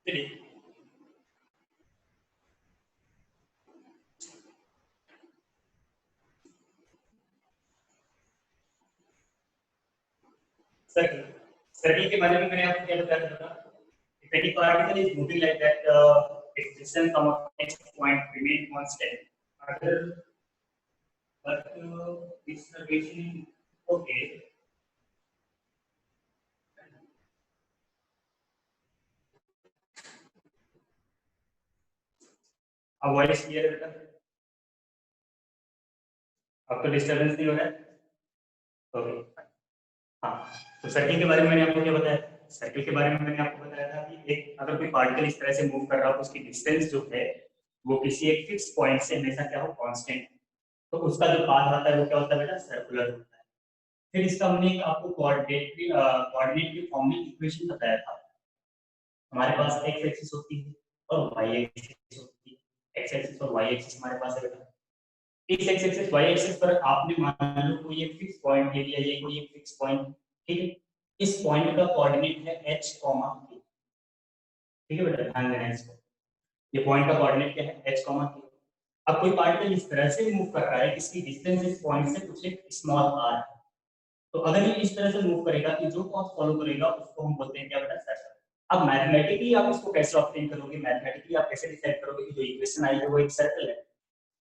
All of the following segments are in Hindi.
चलिए सर्कल सर्कल के बारे में मैंने आपको क्या बताया था? If any particle is moving like that, its distance from a next point remain constant. अगर this relation okay. अब वॉइस क्लियर है बेटा? आपको डिस्टर्बेंस नहीं हो रहा है? ओके हाँ, तो सर्किल के बारे में मैंने आपको क्या बताया? सर्किल के बारे में मैंने आपको बताया था कि एक अगर कोई पार्टिकल इस तरह से मूव कर रहा हो तो उसकी डिस्टेंस जो है वो किसी एक फिक्स पॉइंट से हमेशा क्या हो, कांस्टेंट। तो उसका जो पाथ आता है वो क्या होता है बेटा? सर्कुलर होता है। फिर इसका हमने एक आपको कोऑर्डिनेट के फॉर्म में इक्वेशन बताया था। हमारे पास एक्स एक्सिस होती है और वाई एक्सिस होती है। एक्स एक्सिस और वाई एक्सिस हमारे पास है बेटा। इस एक्स एक्सिस वाई एक्सिस पर आपने मान लो कोई एक फिक्स पॉइंट ले लिया, ये कोई एक फिक्स पॉइंट, ठीक है। इस पॉइंट का कोऑर्डिनेट है h कॉमा k, ठीक है बेटा, ध्यान देना इसको। ये पॉइंट का कोऑर्डिनेट क्या है? h comma k। अब कोई पार्टिकल इस तरह से मूव कर रहा है कि इसकी डिस्टेंस इस पॉइंट से कुछ एक स्मॉल r है। तो अगर ये इस तरह से मूव करेगा कि जो पाथ फॉलो करेगा उसको हम बोलते हैं क्या बेटा? सर्कल। अब मैथमेटिकली आप इसको कैसे ऑब्टेन करोगे? मैथमेटिकली आप कैसे डिसाइड करोगे कि जो इक्वेशन आई है वो एक सर्कल है?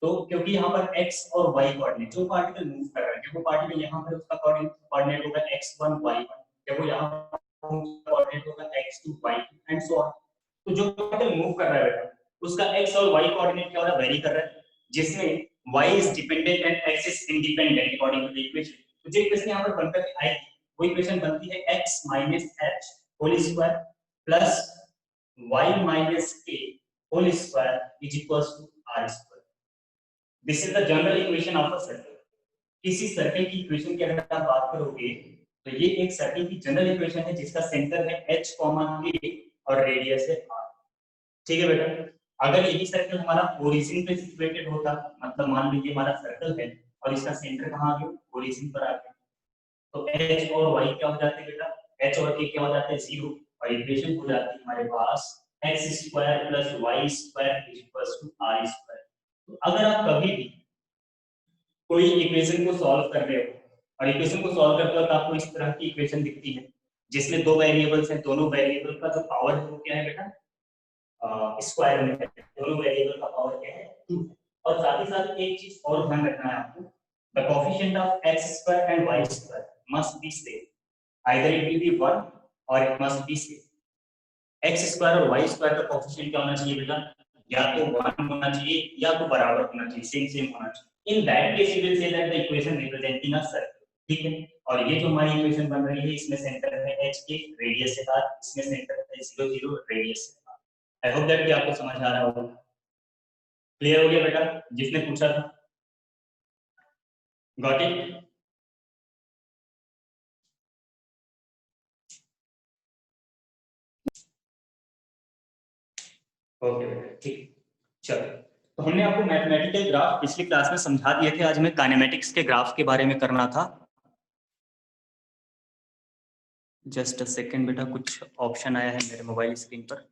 तो क्योंकि यहाँ पर x और y कोऑर्डिनेट, जो पार्टिकल मूव कर रहा है, वो पार्टिकल यहाँ पर उसका कोऑर्डिनेट होगा x1 y1, जब वो यहाँ कोऑर्डिनेट होगा x2 y2 and so on. तो जो पार्टिकल मूव कर रहा है बेटा उसका x और y कोऑर्डिनेट क्या हो रहा है? वेरी कर रहा है, जिसमें y is dependent and x is independent according to the equation. तो जो इक्वेशन यहाँ पर बनकर आएगी वो इक्वेशन बनती है x minus h whole square plus y minus k whole square is equals to r square. This is the general equation of a circle. किसी सर्कल की इक्वेशन की अगर आप बात करोगे तो ये एक सर्कल की जनरल इक्वेशन है जिसका सेंटर है h k और रेडियस है r। ठीक है बेटा। अगर यही सर्कल हमारा ओरिजिन पे सिचुएटेड होता, मतलब मान लीजिए हमारा सर्कल है और इसका सेंटर कहाँ आ गया? ओरिजिन पर आ गया, तो h और y क्या हो जाते हैं बेटा? h और k क्या हो जाते हैं? 0। और इक्वेशन हो जाती है हमारे पास x square plus y square is equals to r square. तो अगर आप कभी भी कोई इक्वेशन को सॉल्व कर रहे हो और इक्वेशन को सॉल्व करते वक्त आपको इस तरह की इक्वेशन दिखती है जिसमें दो वेरिएबल्स हैं, दोनों वेरिएबल का जो पावर है वो क्या है बेटा? स्क्वायर में है। दोनों वेरिएबल का पावर क्या है? 2। और साथ ही साथ एक चीज और ध्यान रखना है आपको, the coefficient of x square and y square must be same, either it will be 1 और it must be same. x square और y स्क्वायर का कोएफिशिएंट क्या होना चाहिए बेटा? या तो 1 होना चाहिए या तो बराबर होना चाहिए, सेम सेम होना चाहिए। In that case, you will say that the equation representing a circle, ठीक है। और ये जो हमारी इक्वेशन बन रही है इसमें सेंटर है h के, रेडियस है r, इसमें सेंटर है 0 0, रेडियस है r। आई होप दैट कि आपको समझ आ रहा होगा। क्लियर हो गया बेटा जिसने पूछा था? Got it? ओके बेटा ठीक। चलो, तो हमने आपको मैथमेटिकल ग्राफ पिछली क्लास में समझा दिए थे। आज हमें काइनेमेटिक्स के ग्राफ के बारे में करना था। जस्ट अ सेकेंड बेटा, कुछ ऑप्शन आया है मेरे मोबाइल स्क्रीन पर।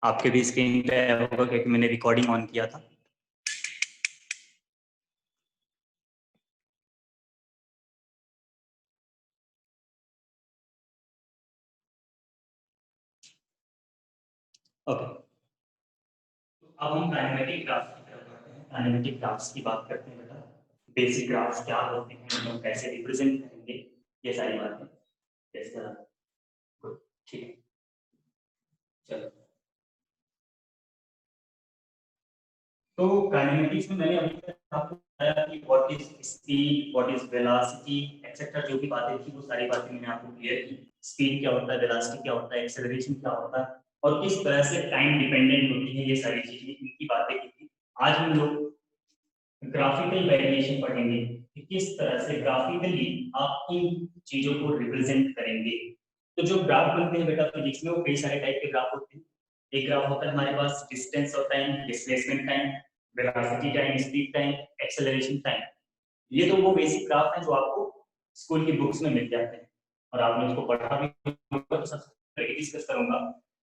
आपके भी स्क्रीन पे आया होगा क्योंकि मैंने रिकॉर्डिंग ऑन किया था। ओके, अब हम काइनेमेटिक ग्राफ की तरफ बढ़ते हैं। काइनेमेटिक ग्राफ्स की बात करते हैं बेटा। बेसिक ग्राफ्स क्या होते हैं, उनको कैसे रिप्रेजेंट करेंगे, ये सारी बातें। जैसा गुड, ठीक है। चलो, तो काइनेमेटिक्स में मैंने अभी तक आपको बताया कि what is speed, what is velocity etcetera, जो भी बातें थी वो सारी बातें मैंने आपको क्लियर की। स्पीड क्या होता है, वेलोसिटी क्या होता है, एक्सेलरेशन क्या होता है और किस तरह से टाइम डिपेंडेंट होती है, ये सारी चीजें, इनकी बातें की थी। आज हम लोग ग्राफिकल वेरिएशन पढ़ेंगे कि किस तरह से ग्राफिकली आप इन चीजों को रिप्रेजेंट करेंगे। तो जो ग्राफ बनते हैं बेटा फिजिक्स में वो कई सारे टाइप के ग्राफ होते हैं। एक ग्राफ होता है हमारे पास डिस्टेंस और time, displacement time, velocity time, speed time, acceleration time. ये तो वो बेसिक ग्राफ हैं जो आपको स्कूल की बुक्स में मिल जाते हैं। और आपने उसको पढ़ा भी होगा, तो सबसे पहले डिस्कस करूंगा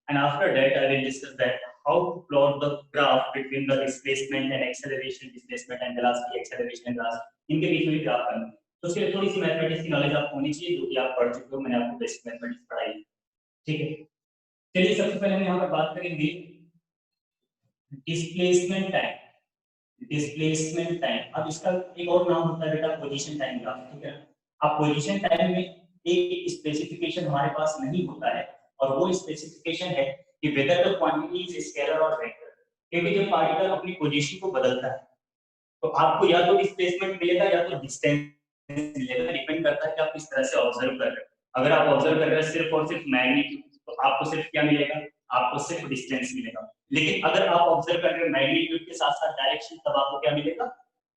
and after that I will discuss that how to plot the graph between the displacement and acceleration, displacement and velocity, acceleration and velocity, इनके बीच में भी ग्राफ करना। तो उसके लिए थोड़ी सी मैथमेटिक्स की नॉलेज आपको होनी चाहिए, जो कि आप पढ़ चुके हो, मैंने आपको बेसिक मैथमेटिक्स पढ़ाई है, ठीक है। चलिए सबसे पहले हम यहाँ पर बात करेंगे डिस्प्लेसमेंट टाइम। डिस्प्लेसमेंट टाइम, अब इसका एक और नाम होता है बेटा पोजीशन टाइम ग्राफ, ठीक है। अब पोजीशन टाइम में एक स्पेसिफिकेशन हमारे पास नहीं होता है, और वो स्पेसिफिकेशन है कि whether the quantity is scalar और वेक्टर, क्योंकि जब पार्टिकल अपनी पोजीशन को बदलता है तो आपको या तो डिस्प्लेसमेंट मिलेगा या तो डिस्टेंस मिलेगा, डिपेंड करता है कि आप किस तरह से ऑब्जर्व कर रहे हो। अगर आप ऑब्जर्व कर रहे हैं सिर्फ और सिर्फ मैग्नीट्यूड, तो आपको सिर्फ क्या मिलेगा, आपको सिर्फ डिस्टेंस मिलेगा। लेकिन अगर आप ऑब्जर्व कर रहे हो मैग्नीट्यूड के साथ साथ डायरेक्शन, तब आपको क्या मिलेगा,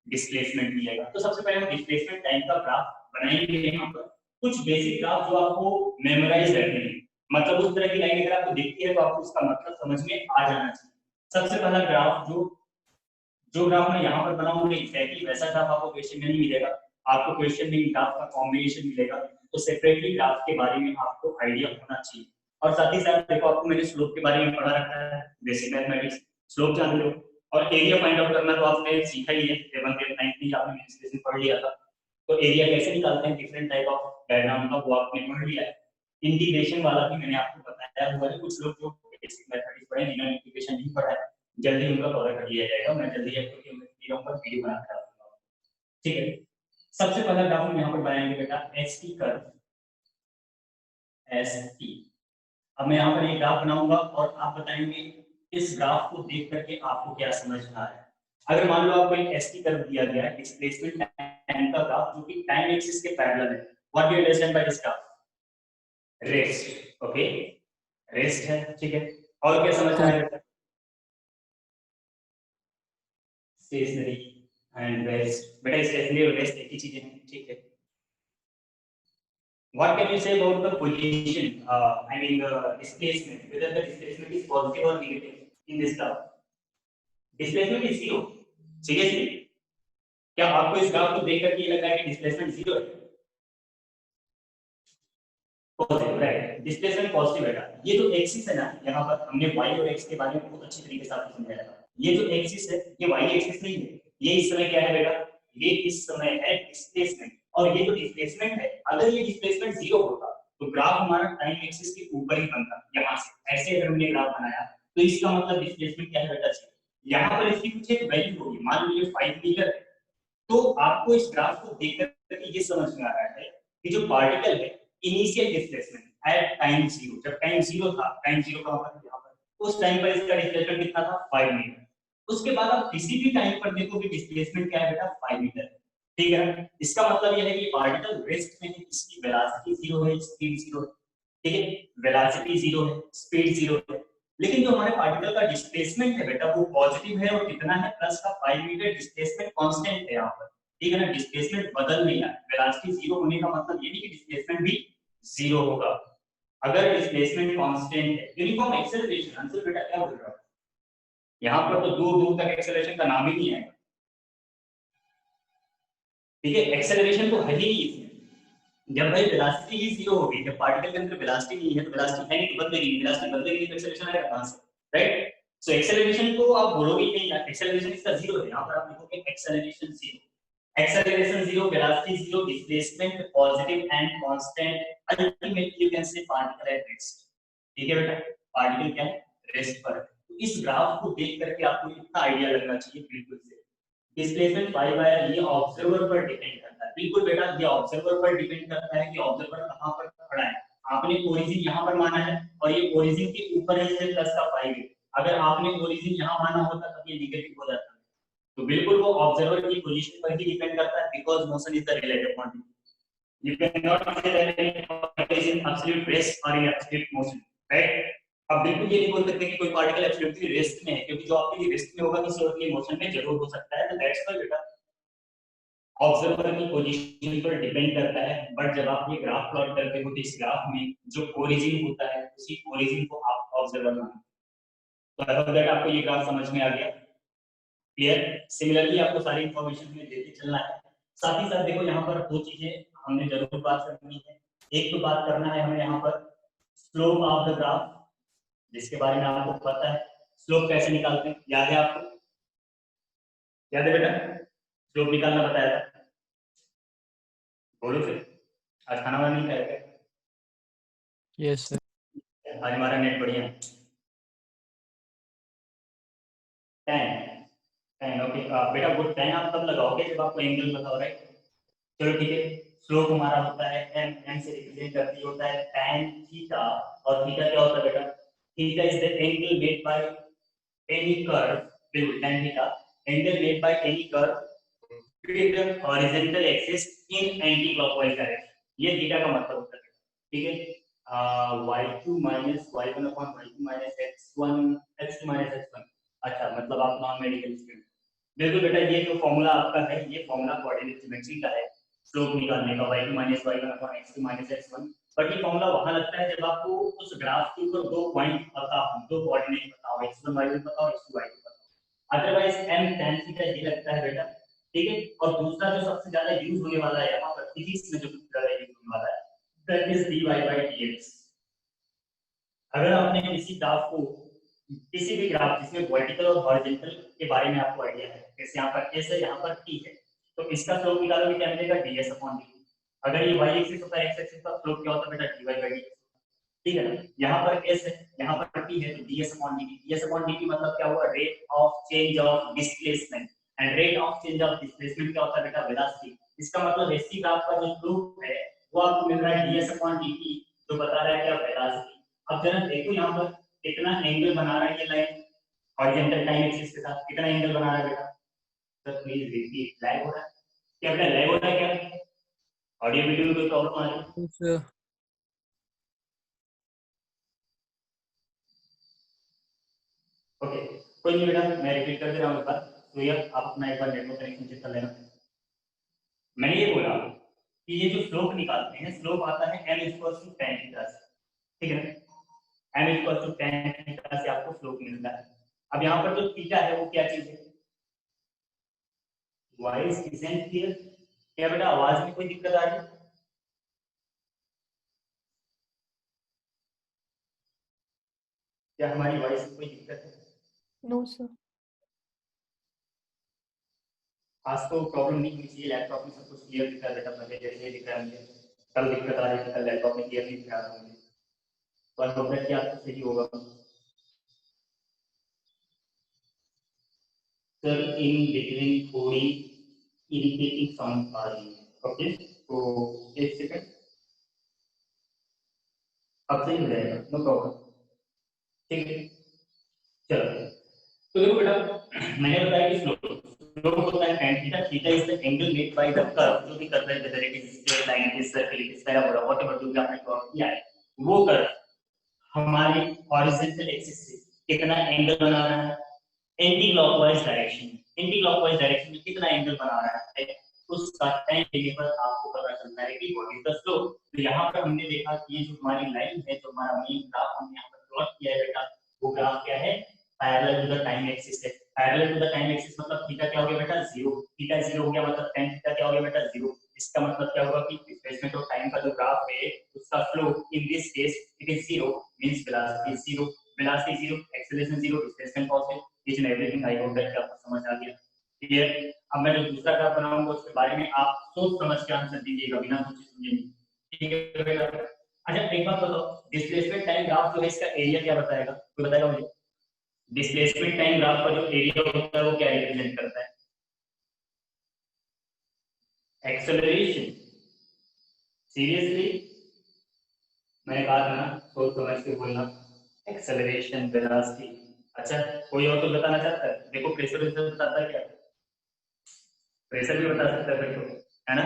डिस्प्लेसमेंट मिलेगा। तो सबसे पहले हम डिस्प्लेसमेंट टाइम का ग्राफ बनाएंगे। यहाँ पर कुछ बेसिक ग्राफ जो आपको मेमोराइज रखने हैं, मतलब उस तरह की लाइन अगर आपको दिखती है तो आपको उसका मतलब समझ में आ जाना चाहिए। सबसे पहला ग्राफ जो ग्राफ मैं यहाँ पर बनाऊंगा एग्जैक्टली वैसा ग्राफ आपको क्वेश्चन में नहीं मिलेगा, आपको क्वेश्चन में ग्राफ का कॉम्बिनेशन मिलेगा, तो सेपरेटली ग्राफ के बारे में आपको आइडिया होना चाहिए। और साथ ही साथ देखो, आपको मैंने स्लोप के बारे में पढ़ा रखा है, बेसिक मैथमेटिक्स, स्लोप जान लो। और एरिया फाइंड आउट करना तो आपने सीखा ही है, 7th 8th 9th में आपने मेंस पढ़ लिया था। तो एरिया कैसे निकालते हैं डिफरेंट टाइप ऑफ डायग्राम का, वो आपने पढ़ लिया है। इंटीग्रेशन वाला भी मैंने आपको बताया हुआ है। कुछ लोग जो बेसिक मैथमेटिक्स पढ़े, जिन्होंने इंटीग्रेशन नहीं पढ़ा है, जल्दी उनका कवर कर लिया जाएगा। मैं जल्दी आपको वीडियो बना कर दूंगा, ठीक है। सबसे पहला ग्राफ हम यहाँ पर बनाएंगे बेटा S T curve, S T. अब मैं यहाँ पर एक ग्राफ बनाऊंगा और आप बताएंगे इस ग्राफ को देख करके आपको क्या समझ आ रहा है। अगर मान लो आपको एक एस टी कर्व दिया गया है, डिस्प्लेसमेंट टाइम का ग्राफ, जो कि टाइम एक्सिस के पैरेलल है, what do you understand by this graph, rest, okay, rest है, ठीक है। और क्या समझ आ रहा है, स्टेशनरी एंड रेस्ट। बेटा स्टेशनरी और रेस्ट एक ही चीजें हैं, ठीक है। What can you say about the position? I mean displacement. Whether the displacement is positive or negative in this graph? Displacement is zero. Seriously? क्या आपको इस ग्राफ को देख करके ये लग रहा है कि डिस्प्लेसमेंट जीरो है? Positive, right. डिस्प्लेसमेंट पॉजिटिव है। ये जो एक्सिस है ना, यहाँ पर हमने y और x के बारे में बहुत अच्छी तरीके से आपको समझाया था। ये जो एक्सिस है, ये y एक्सिस नहीं है। ये इस समय क्या है बेटा? ये इस समय है डिस्प्लेसमेंट। और ये जो डिस्प्लेसमेंट है, अगर ये डिस्प्लेसमेंट जीरो होता तो ग्राफ हमारा टाइम एक्सिस के ऊपर ही बनता। यहाँ से ऐसे अगर हमने ग्राफ बनाया तो इसका मतलब डिस्प्लेसमेंट क्या है बेटा? यहाँ पर इसकी कुछ एक वैल्यू होगी, मान लीजिए 5 मीटर है। तो आपको इस ग्राफ को देख करके ये समझ में आ रहा है कि जो पार्टिकल है, initial displacement at time zero, जब टाइम जीरो था, टाइम जीरो कहां पर, यहाँ पर, उस टाइम पर इसका डिस्प्लेसमेंट कितना था, 5 मीटर। उसके बाद आप किसी भी टाइम पर देखो कि डिस्प्लेसमेंट क्या है बेटा, 5 मीटर, ठीक है ना। इसका मतलब यह है कि पार्टिकल रेस्ट में है, इसकी वेलोसिटी जीरो है, स्पीड जीरो है, ठीक है। वेलोसिटी जीरो है, स्पीड जीरो है। लेकिन जो हमारे पार्टिकल का डिस्प्लेसमेंट है बेटा, वो पॉजिटिव है, और कितना है, प्लस का 5 मीटर। डिस्प्लेसमेंट कांस्टेंट है यहाँ पर, ठीक है ना। डिस्प्लेसमेंट बदल नहीं रहा है। वेलोसिटी जीरो होने का मतलब ये नहीं कि डिस्प्लेसमेंट भी जीरो होगा। अगर डिस्प्लेसमेंट कांस्टेंट है, यूनिफॉर्म एक्सेलरेशन, आंसर बेटा क्या बोल रहा है, यहाँ पर तो दूर दूर तक एक्सेलरेशन का नाम ही नहीं है, ठीक है। एक्सेलरेशन तो है ही नहीं इसमें। जब भाई वेलोसिटी ही जीरो होगी, जब पार्टिकल के अंदर वेलोसिटी नहीं है, तो वेलोसिटी है नहीं तो बदलेगी, वेलोसिटी बदलेगी तो एक्सेलरेशन आएगा कहां से, राइट। सो एक्सेलरेशन को आप बोलोगे नहीं, एक्सेलरेशन इसका जीरो है। यहाँ पर आप लिखोगे acceleration zero, acceleration zero, velocity zero, displacement positive and constant, ultimately you can say particle at rest, ठीक है बेटा। पार्टिकल क्या है, रेस्ट पर। तो इस ग्राफ को देख करके आपको इतना आइडिया लगना चाहिए बिल्कुल से। डिस्प्लेसमेंट पाई बाय ये ऑब्जर्वर पर डिपेंड करता है, बिल्कुल बेटा, ये ऑब्जर्वर पर डिपेंड करता है कि ऑब्जर्वर कहां पर खड़ा है। आपने ओरिजिन यहां पर माना है, और ये ओरिजिन के ऊपर है, इसलिए प्लस का 5 है। अगर आपने ओरिजिन यहां माना होता तब ये नेगेटिव हो जाता। तो बिल्कुल वो ऑब्जर्वर की पोजीशन पर ही डिपेंड करता है, because motion is the relative quantity. You can not say that it is in absolute rest और इन एब्सोल्यूट मोशन, राइट। अब बिल्कुल ये नहीं बोल सकते कि कोई पार्टिकल एब्सोल्युटली रेस्ट में है, क्योंकि जो आपके लिए रेस्ट में होगा किसी और के मोशन में जरूर हो सकता है। तो दैट्स व्हाई बेटा ऑब्जर्वर की पोजीशन पर डिपेंड करता है। बट जब आप ये ग्राफ प्लॉट करते हो तो इस ग्राफ में जो ओरिजिन होता है, उसी ओरिजिन को आप ऑब्जर्वर मानते हो। तो आई होप दैट आपको ये ग्राफ समझ में आ गया, क्लियर। सिमिलरली आपको सारी इंफॉर्मेशन में देते चलना है। साथ ही साथ देखो, यहाँ पर दो चीजें हमने जरूर बात करनी है। एक तो बात करना है हमें यहाँ पर स्लोप ऑफ द ग्राफ, जिसके बारे में आपको पता है स्लोप कैसे निकालते हैं, याद है आपको? याद है बेटा? स्लोप निकालना बताया था, बोलो फिर। आज खाना वाना नहीं खाया? Yes sir. आज हमारा नेट बढ़िया है। 10 10 ओके बेटा, वो 10 आप तब लगाओगे जब आपको एंगल बताओ, राइट? चलो ठीक है। स्लोप हमारा होता है एम, एम से रिप्रेजेंट करती होता है tan थीटा, और थीटा क्या होता है बेटा? Theta is the angle made by any curve, बिल्कुल tan theta, angle made by any curve with horizontal axis in anti clockwise direction. ये थीटा का मतलब होता है, ठीक है? y2 minus y1 upon y2 minus x1 x2 minus x1। अच्छा, मतलब आप नॉन मेडिकल स्टूडेंट। बिल्कुल बेटा, ये जो फॉर्मूला आपका है, ये फॉर्मूला कोऑर्डिनेट ज्योमेट्री का है, स्लोप निकालने का y2 minus y1 upon x2 minus x1। But ये फॉर्मूला वहां लगता है जब आपको उस ग्राफ के ऊपर दो पॉइंट पता हो, दो कोऑर्डिनेट पता हो, x1 y1 पता हो, x2 y2 पता हो। अदरवाइज m tan थीटा ये लगता है बेटा, ठीक है? और दूसरा जो सबसे ज्यादा यूज होने वाला है यहाँ पर फिजिक्स में, जो सबसे ज्यादा यूज होने वाला है, that is dy by dx। अगर आपने किसी ग्राफ को, किसी भी ग्राफ जिसमें वर्टिकल और हॉरिजॉन्टल के बारे में आपको आइडिया है, जैसे यहाँ पर s है, यहाँ पर t है, तो इसका स्लोप निकालोगे क्या मिलेगा? ds upon dt। अगर ये y एक्सिस होता है, x एक्सिस का स्लोप क्या होता है बेटा? dy by dx, ठीक है ना? यहाँ पर s है, यहाँ पर t है, तो ds upon dt। ds upon dt मतलब क्या हुआ? Rate of change of displacement, and rate of change of displacement क्या होता है बेटा? वेलोसिटी। इसका मतलब इसी ग्राफ का जो स्लोप है वो आपको मिल रहा है ds अपॉन dt, जो बता रहा है क्या? वेलोसिटी। अब जरा देखो यहाँ पर कितना एंगल बना रहा है ये लाइन हॉरिजॉन्टल टाइम एक्सिस के साथ, कितना एंगल बना रहा है बेटा? सर प्लीज रिपीट, लैग हो रहा है क्या बेटा? लैग हो रहा है क्या? ऑडियो वीडियो में कोई प्रॉब्लम आ रही है? सर ओके, कोई नहीं बेटा, मैं रिपीट कर दे रहा हूँ एक बार, तो ये आप अपना एक बार नेटवर्क कनेक्शन चेक कर लेना। मैंने ये बोला कि ये जो स्लोप निकालते हैं, स्लोप आता है m equals to tan theta से, ठीक है ना? m equals to tan theta से आपको स्लोप मिलता है। अब यहाँ पर जो थीटा है वो क्या चीज है? Voice isn't clear? क्या बेटा आवाज में कोई दिक्कत आ रही है? क्या हमारी वॉइस में कोई दिक्कत है? No sir. आज तो प्रॉब्लम नहीं हुई चाहिए, लैपटॉप में सब कुछ क्लियर दिख रहा है बेटा, पहले जैसे दिख रहा है मुझे। कल दिक्कत आ रही थी, कल लैपटॉप में क्लियर नहीं दिख रहा था मुझे, तो आई होप दैट कि आपको सही होगा। सर इन बिटवीन थोड़ी इरिटेटिंग साउंड आ रही है, ओके तो एक सेकंड, अब सही हो जाएगा, नो प्रॉब्लम, ठीक है? चलो, तो देखो बेटा, मैंने बताया कि स्लोप होता है tan theta, theta is the angle made by the curve, जो भी कर्व है, whether it is straight line, it is circle, it is parabola, whatever जो भी आपने ड्रॉ किया है, वो कर्व हमारे हॉरिजॉन्टल एक्सिस से कितना एंगल बना रहा है? Anti clockwise direction, anti clockwise direction में कितना एंगल बना रहा है, उसका tan लेने पर आपको पता चलता है कि व्हाट इज द स्लोप। तो यहाँ पर हमने देखा कि ये जो हमारी लाइन है, जो हमारा मेन ग्राफ हमने यहाँ पर प्लॉट किया है बेटा, वो ग्राफ क्या है? Parallel to the time axis है। Parallel to the time axis मतलब थीटा क्या हो गया बेटा? 0। थीटा 0 हो गया मतलब tan थीटा क्या हो गया बेटा? 0। इसका मतलब क्या होगा कि डिस्प्लेसमेंट ऑफ टाइम का जो ग्राफ है, उसका slope in this case it is 0, means velocity 0, velocity 0, acceleration 0, displacement positive, each and everything. I hope that आपको समझ आ गया, क्लियर? अब मैं जो दूसरा ग्राफ बनाऊंगा उसके बारे में आप सोच समझ के आंसर दीजिएगा, बिना सोचे समझे नहीं, ठीक है बेटा? अच्छा एक बात बताओ, डिस्प्लेसमेंट टाइम ग्राफ जो है इसका एरिया क्या बताएगा? कोई बताएगा मुझे? डिस्प्लेसमेंट टाइम ग्राफ का जो एरिया होता है वो क्या रिप्रेजेंट करता है? एक्सेलरेशन। सीरियसली मैंने कहा था ना, सोच समझ के बोलना, एक्सेलरेशन, वेलोसिटी। अच्छा कोई और तो बताना चाहता है? देखो प्रेशर बताता है क्या? प्रेशर भी बता सकता है फिर तो, है ना?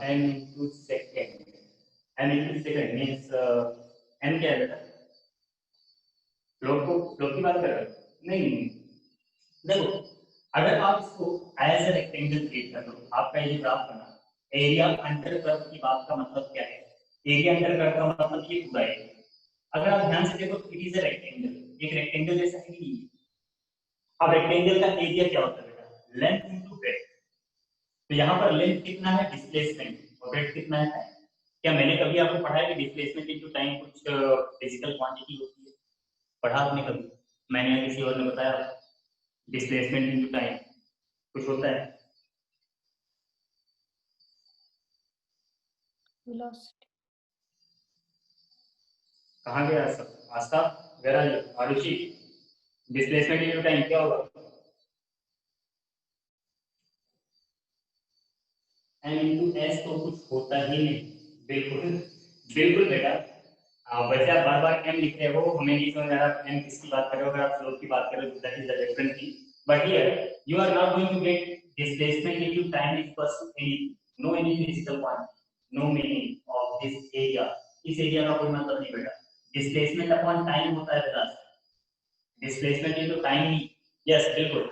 n into second, n into second means n क्या है बेटा? फ्लो की बात कर रहे हो? नहीं, देखो अगर आप इसको एज ए रेक्टेंगल ट्रीट कर लो, आपका ये ग्राफ बना, एरिया अंडर कर्व की बात का मतलब क्या है? एरिया अंडर कर्व का मतलब ये पूरा एरिया। अगर आप ध्यान से देखो इट इज ए रेक्टेंगल, एक रेक्टेंगल जैसा है। अब रेक्टेंगल का एरिया क्या होता है बेटा? लेंथ इनटू ब्रेड्थ, तो यहाँ पर लेंथ कितना है, डिस्प्लेसमेंट, और रेट कितना है। क्या मैंने कभी आपको पढ़ाया कि डिस्प्लेसमेंट इनटू टाइम कुछ फिजिकल क्वांटिटी होती है, पढ़ा आपने कभी, मैंने या किसी और ने बताया डिस्प्लेसमेंट इनटू टाइम कुछ होता है। वेलोसिटी। कहाँ गया सब आस्था वगैरह आरुषि, डिस्प्लेसमेंट इनटू टाइम क्या होगा, एम इंटू एस तो कुछ होता ही नहीं, बिल्कुल बिल्कुल बेटा। वैसे आप बार बार एम लिख रहे हो, हमें नहीं समझ आ रहा एम किसकी बात कर रहे हो, अगर आप स्लोप की बात कर रहे हो that is the different thing, but here you are not going to get displacement into time equals to any, no any physical quantity, no meaning of this area, इस एरिया का कोई मतलब नहीं बेटा। डिस्प्लेसमेंट अपॉन टाइम होता है बेटा, डिस्प्लेसमेंट इनटू टाइम, यस बिल्कुल।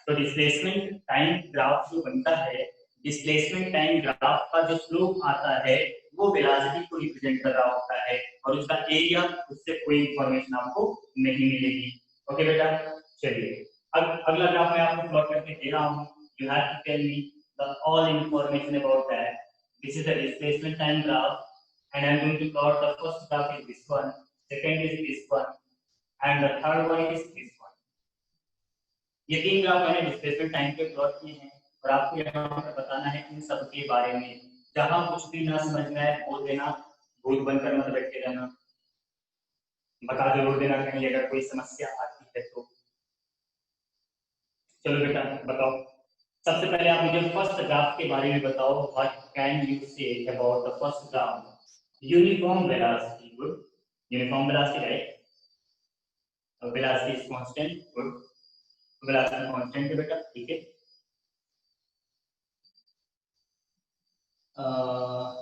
तो डिस्प्लेसमेंट टाइम ग्राफ जो बनता है, डिस्प्लेसमेंट टाइम ग्राफ का जो स्लोप आता है वो वेलोसिटी को रिप्रेजेंट कर रहा होता है, और उसका एरिया, उससे कोई इंफॉर्मेशन आपको नहीं मिलेगी। ओके बेटा, चलिए अब अगला ग्राफ मैं आपको प्लॉट करके दे रहा हूँ, you have to tell me the all information about that. This is the displacement time graph and I am going to plot the first graph is this one, second is this one, and the third one is this one. ये तीन ग्राफ मैंने डिस्प्लेसमेंट टाइम के प्लॉट किए हैं, और आपको यहाँ पर बताना है इन सब के बारे में। जहां कुछ भी ना समझ में आए बोल देना, भूत बनकर मत बैठे रहना, बता जरूर देना कहीं अगर कोई समस्या आती है तो। चलो बेटा बताओ, सबसे पहले आप मुझे फर्स्ट ग्राफ के बारे में बताओ, what can you say about the first graph. Uniform velocity, good, uniform velocity right, velocity is constant, good, velocity constant है बेटा, ठीक है।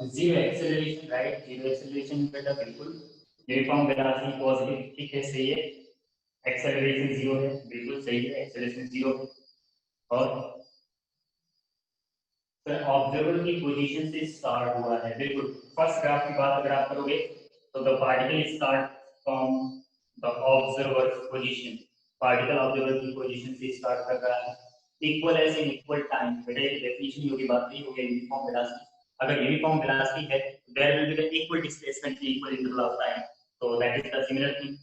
Zero acceleration right, zero acceleration बेटा बिल्कुल, यूनिफॉर्म वेलोसिटी पॉजिटिव, ठीक है सही है, एक्सेलरेशन जीरो है, बिल्कुल सही है, एक्सेलरेशन जीरो है। और सर ऑब्जर्वर की पोजीशन से स्टार्ट हुआ है, बिल्कुल। फर्स्ट ग्राफ की बात अगर आप करोगे तो the particle start from the observer position, particle observer की पोजीशन से स्टार्ट कर रहा है, equal as in equal time, बेटा ये डेफिनेशन होगी, बात नहीं होगी यूनिफॉर्म वेलोसिटी। अगर यूनिफॉर्म वेलोसिटी है there will be the equal displacement in equal interval of time, तो that is the similar thing.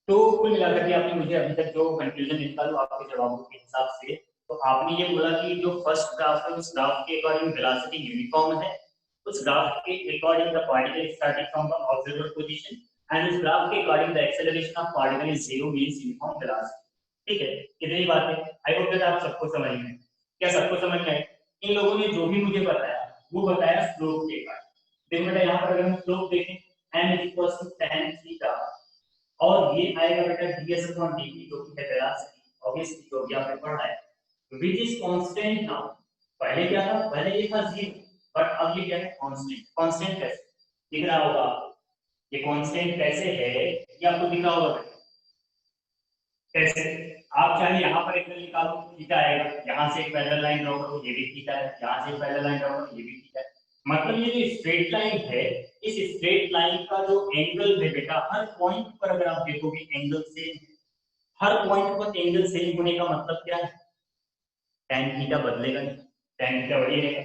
तो कुल मिलाकर के आपने मुझे अभी तक जो कंक्लूजन निकालो आपके जवाबों के हिसाब से, तो आपने ये बोला कि जो फर्स्ट ग्राफ है उस ग्राफ के अकॉर्डिंग वेलोसिटी यूनिफॉर्म है, उस ग्राफ के according the particle starting from the observer position, and उस ग्राफ के according the acceleration of particle is zero means uniform velocity, ठीक है। इतनी बात है, आई होप दैट आप सबको समझ में, क्या सबको समझ में? इन लोगों ने जो भी मुझे बताया वो बताया स्लोप के अकॉर्डिंग। देखो बेटा यहाँ पर अगर हम स्लोप देखें m = tan थीटा, और ये आएगा बेटा ds अपॉन dt जो कि है वेलोसिटी, ऑब्वियसली जो भी आपने पढ़ा है, व्हिच इज कांस्टेंट नाउ। पहले क्या था, पहले ये था 0, बट अब ये क्या है, कांस्टेंट। कांस्टेंट कैसे दिख रहा होगा आपको, ये कांस्टेंट कैसे है ये आपको दिख रहा होगा कैसे। आप चाहे यहाँ पर एंगल निकालो, थीटा आएगा, यहाँ से एक पैरेलल लाइन ड्रॉ करो, ये भी थीटा है, यहाँ से एक पैरेलल लाइन ड्रॉ करो, ये भी थीटा है। मतलब ये जो स्ट्रेट लाइन है, इस स्ट्रेट लाइन का जो एंगल है बेटा, हर पॉइंट पर अगर आप देखोगे एंगल सेम है, हर पॉइंट पर एंगल सेम होने का मतलब क्या है, tan थीटा बदलेगा नहीं, tan थीटा वही रहेगा।